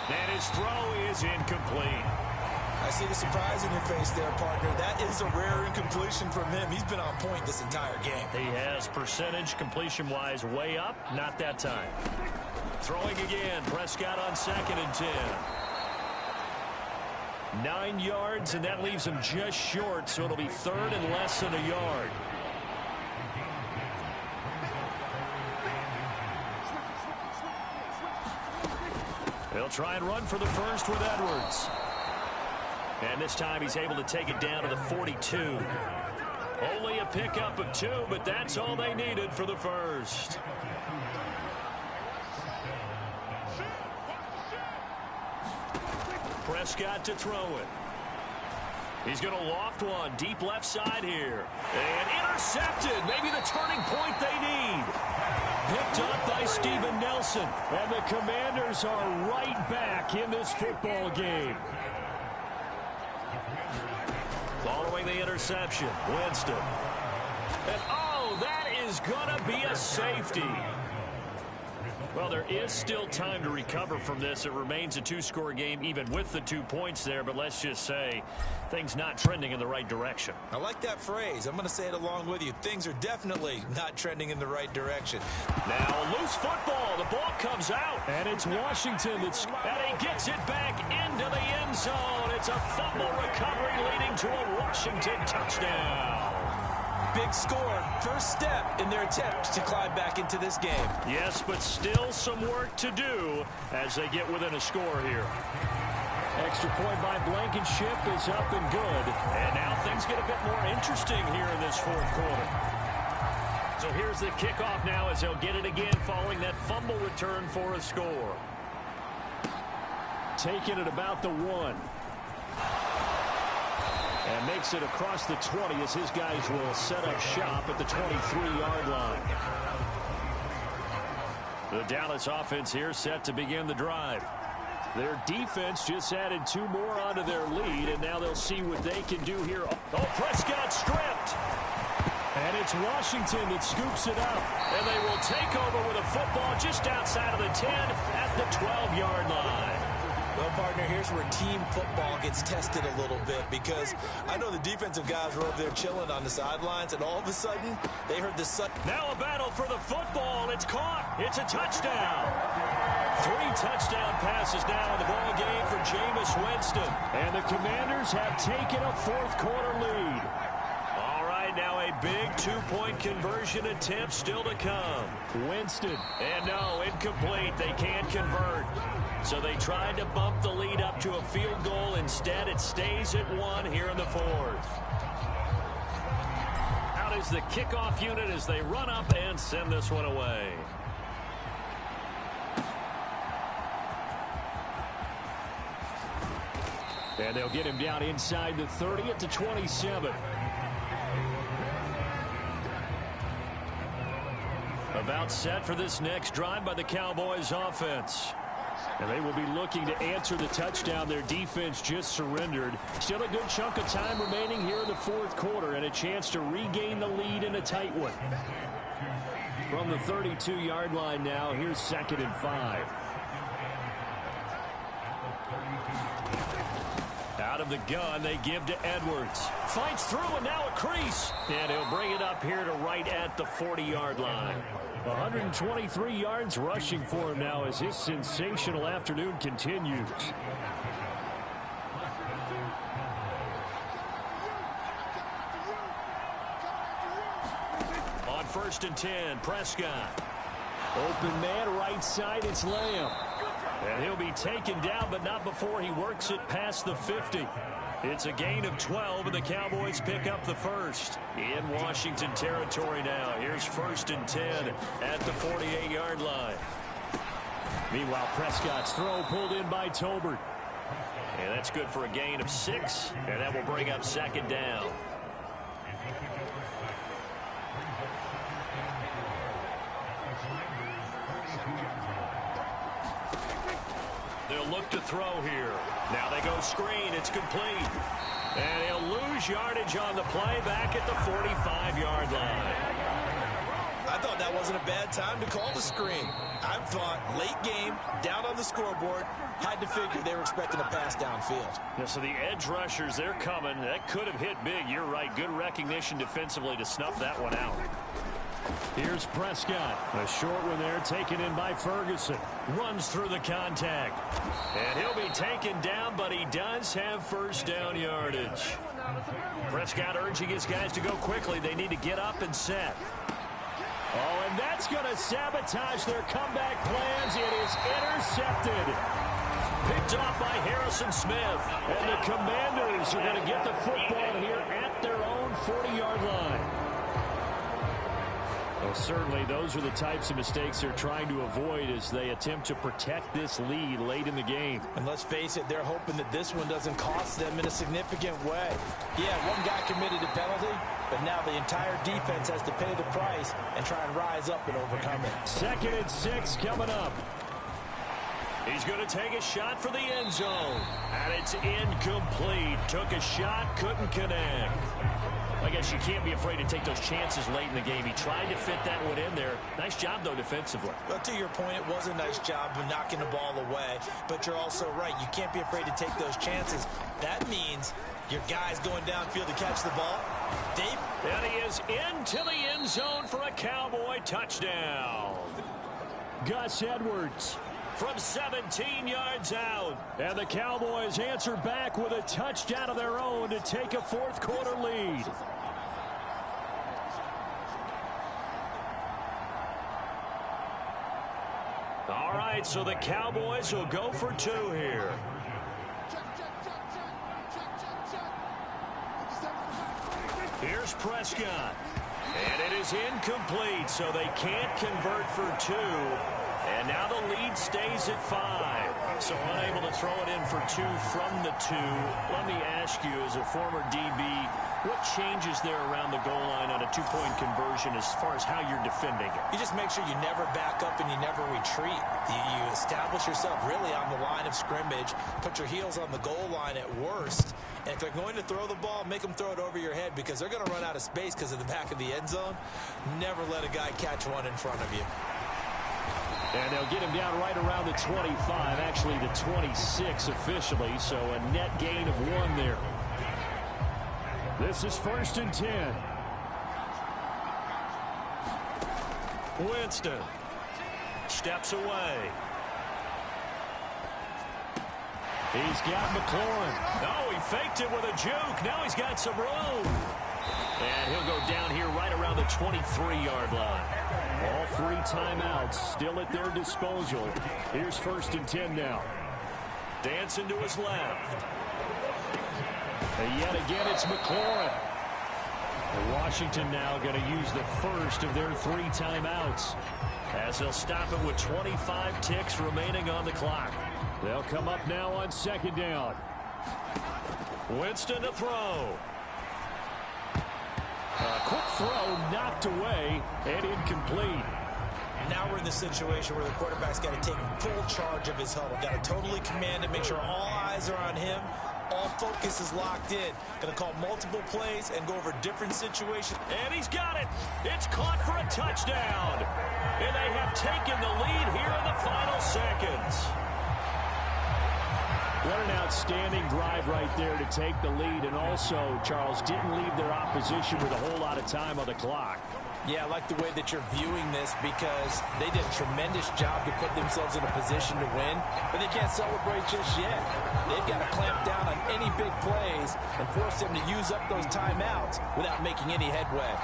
And his throw is incomplete. I see the surprise in your face there, partner. That is a rare incompletion from him. He's been on point this entire game. He has percentage completion-wise way up. Not that time. Throwing again. Prescott on 2nd and 10. 9 yards, and that leaves him just short, so it'll be 3rd and less than a yard. They'll try and run for the first with Edwards. And this time he's able to take it down to the 42. Only a pickup of 2, but that's all they needed for the first. Prescott to throw it. He's going to loft one deep left side here. And intercepted. Maybe the turning point they need. Picked up by Steven Nelson. And the Commanders are right back in this football game. Following the interception, Winston. And oh, that is going to be a safety. Well, there is still time to recover from this. It remains a 2-score game even with the 2 points there, but let's just say things not trending in the right direction. I like that phrase. I'm going to say it along with you. Things are definitely not trending in the right direction. Now a loose football. The ball comes out. And it's Washington that's... And he gets it back into the end zone. It's a fumble recovery leading to a Washington touchdown. Big score, first step in their attempt to climb back into this game. Yes, but still some work to do as they get within a score here. Extra point by Blankenship is up and good. And now things get a bit more interesting here in this fourth quarter. So here's the kickoff now as they'll get it again following that fumble return for a score. Taking it about the 1. And makes it across the 20 as his guys will set up shop at the 23-yard line. The Dallas offense here set to begin the drive. Their defense just added 2 more onto their lead, and now they'll see what they can do here. Oh, Prescott stripped. And it's Washington that scoops it up. And they will take over with a football just outside of the 10 at the 12-yard line. Well, partner, here's where team football gets tested a little bit, because I know the defensive guys were over there chilling on the sidelines, and all of a sudden, they heard the Now a battle for the football. It's caught. It's a touchdown. 3 touchdown passes now in the ball game for Jameis Winston. And the Commanders have taken a fourth-quarter lead. All right, now a big 2-point conversion attempt still to come. Winston. And no, incomplete. They can't convert. So they tried to bump the lead up to a field goal. Instead, it stays at 1 here in the 4th. Out is the kickoff unit as they run up and send this one away. And they'll get him down inside the 30 at the 27. About set for this next drive by the Cowboys offense. And they will be looking to answer the touchdown their defense just surrendered. Still a good chunk of time remaining here in the 4th quarter, and a chance to regain the lead in a tight one. From the 32-yard line now, here's 2nd and 5. Out of the gun, they give to Edwards. Fights through, and now a crease. And he'll bring it up here to right at the 40-yard line. 123 yards rushing for him now as his sensational afternoon continues. On 1st and 10, Prescott. Open man, right side, it's Lamb. And he'll be taken down, but not before he works it past the 50. It's a gain of 12, and the Cowboys pick up the first. In Washington territory now. Here's 1st and 10 at the 48-yard line. Meanwhile, Prescott's throw pulled in by Tolbert. And that's good for a gain of 6, and that will bring up 2nd down. They'll look to throw here. Now they go screen. It's complete. And he'll lose yardage on the play back at the 45-yard line. I thought that wasn't a bad time to call the screen. I thought late game, down on the scoreboard, had to figure they were expecting a pass downfield. Yeah, so the edge rushers, they're coming. That could have hit big. You're right. Good recognition defensively to snuff that one out. Here's Prescott. A short one there taken in by Ferguson. Runs through the contact. And he'll be taken down, but he does have first down yardage. Prescott urging his guys to go quickly. They need to get up and set. Oh, and that's going to sabotage their comeback plans. It is intercepted. Picked off by Harrison Smith. And the Commanders are going to get the football here at their own 40-yard line. Well, certainly those are the types of mistakes they're trying to avoid as they attempt to protect this lead late in the game. And let's face it, they're hoping that this one doesn't cost them in a significant way. Yeah, one guy committed a penalty, but now the entire defense has to pay the price and try and rise up and overcome it. 2nd and 6 coming up. He's going to take a shot for the end zone. And it's incomplete. Took a shot, couldn't connect. I guess you can't be afraid to take those chances late in the game. He tried to fit that one in there. Nice job, though, defensively. Well, to your point, it was a nice job of knocking the ball away. But you're also right. You can't be afraid to take those chances. That means your guy's going downfield to catch the ball. Dave? And he is into the end zone for a Cowboy touchdown. Gus Edwards from 17 yards out. And the Cowboys answer back with a touchdown of their own to take a fourth-quarter lead. All right, so the Cowboys will go for 2 here. Here's Prescott. And it is incomplete, so they can't convert for 2. And now the lead stays at 5. So unable to throw it in for 2 from the 2. Let me ask you, as a former DB, what changes there around the goal line on a 2-point conversion as far as how you're defending it? You just make sure you never back up and you never retreat. You establish yourself really on the line of scrimmage, put your heels on the goal line at worst, and if they're going to throw the ball, make them throw it over your head because they're going to run out of space because of the back of the end zone. Never let a guy catch one in front of you. And they'll get him down right around the 25, actually the 26 officially, so a net gain of 1 there. This is 1st and 10. Winston steps away. He's got McLaurin. No, he faked it with a juke. Now he's got some room. And he'll go down here right around the 23-yard line. All 3 timeouts still at their disposal. Here's 1st and 10 now. Dancing to his left. And yet again, it's McLaurin. And Washington now going to use the first of their 3 timeouts, as they'll stop it with 25 ticks remaining on the clock. They'll come up now on 2nd down. Winston to throw. A quick throw knocked away and incomplete. Now we're in the situation where the quarterback's got to take full charge of his huddle. Got to totally command it, make sure all eyes are on him. All focus is locked in. Going to call multiple plays and go over different situations. And he's got it. It's caught for a touchdown. And they have taken the lead here in the final seconds. What an outstanding drive right there to take the lead. And also, Charles, didn't leave their opposition with a whole lot of time on the clock. Yeah, I like the way that you're viewing this because they did a tremendous job to put themselves in a position to win, but they can't celebrate just yet. They've got to clamp down on any big plays and force them to use up those timeouts without making any headway.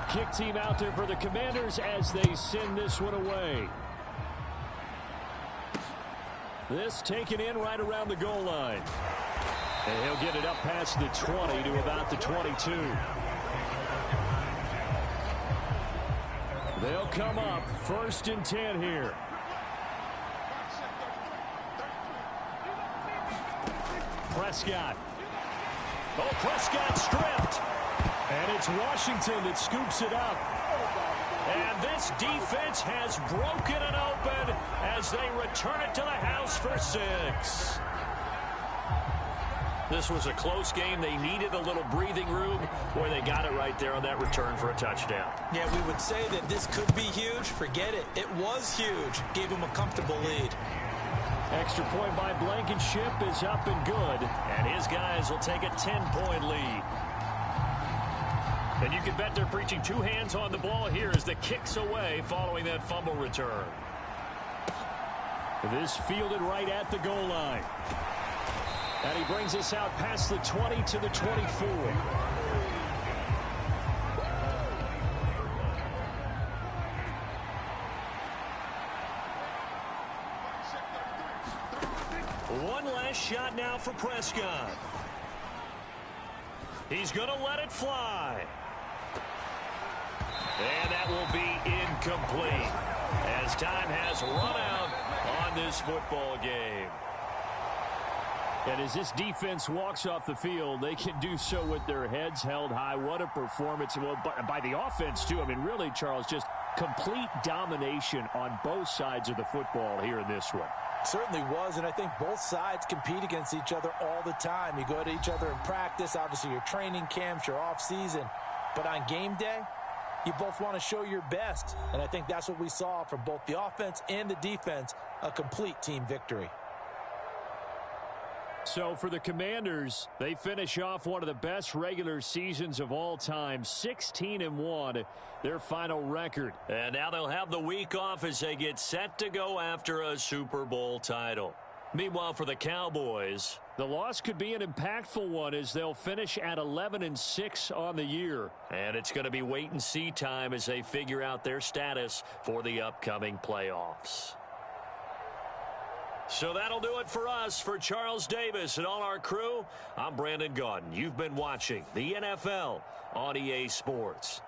Kick team out there for the Commanders as they send this one away. This taken in right around the goal line. And he'll get it up past the 20 to about the 22. They'll come up 1st and 10 here. Prescott. Oh, Prescott stripped. And it's Washington that scoops it up. And this defense has broken it open as they return it to the house for 6. This was a close game. They needed a little breathing room. Boy, they got it right there on that return for a touchdown. Yeah, we would say that this could be huge. Forget it. It was huge. Gave them a comfortable lead. Extra point by Blankenship is up and good. And his guys will take a 10-point lead. And you can bet they're preaching 2 hands on the ball here as the kick's away following that fumble return. This fielded right at the goal line. And he brings us out past the 20 to the 24. One last shot now for Prescott. He's going to let it fly. And that will be incomplete as time has run out on this football game. And as this defense walks off the field, they can do so with their heads held high. What a performance. Well, by the offense, too. I mean, really, Charles, just complete domination on both sides of the football here in this one. Certainly was, and I think both sides compete against each other all the time. You go to each other in practice, obviously your training camps, your off-season. But on game day, you both want to show your best. And I think that's what we saw from both the offense and the defense, a complete team victory. So for the Commanders, they finish off one of the best regular seasons of all time, 16-1, their final record. And now they'll have the week off as they get set to go after a Super Bowl title. Meanwhile, for the Cowboys, the loss could be an impactful one as they'll finish at 11-6 on the year. And it's going to be wait-and-see time as they figure out their status for the upcoming playoffs. So that'll do it for us. For Charles Davis and all our crew, I'm Brandon Gaudin. You've been watching the NFL on EA Sports.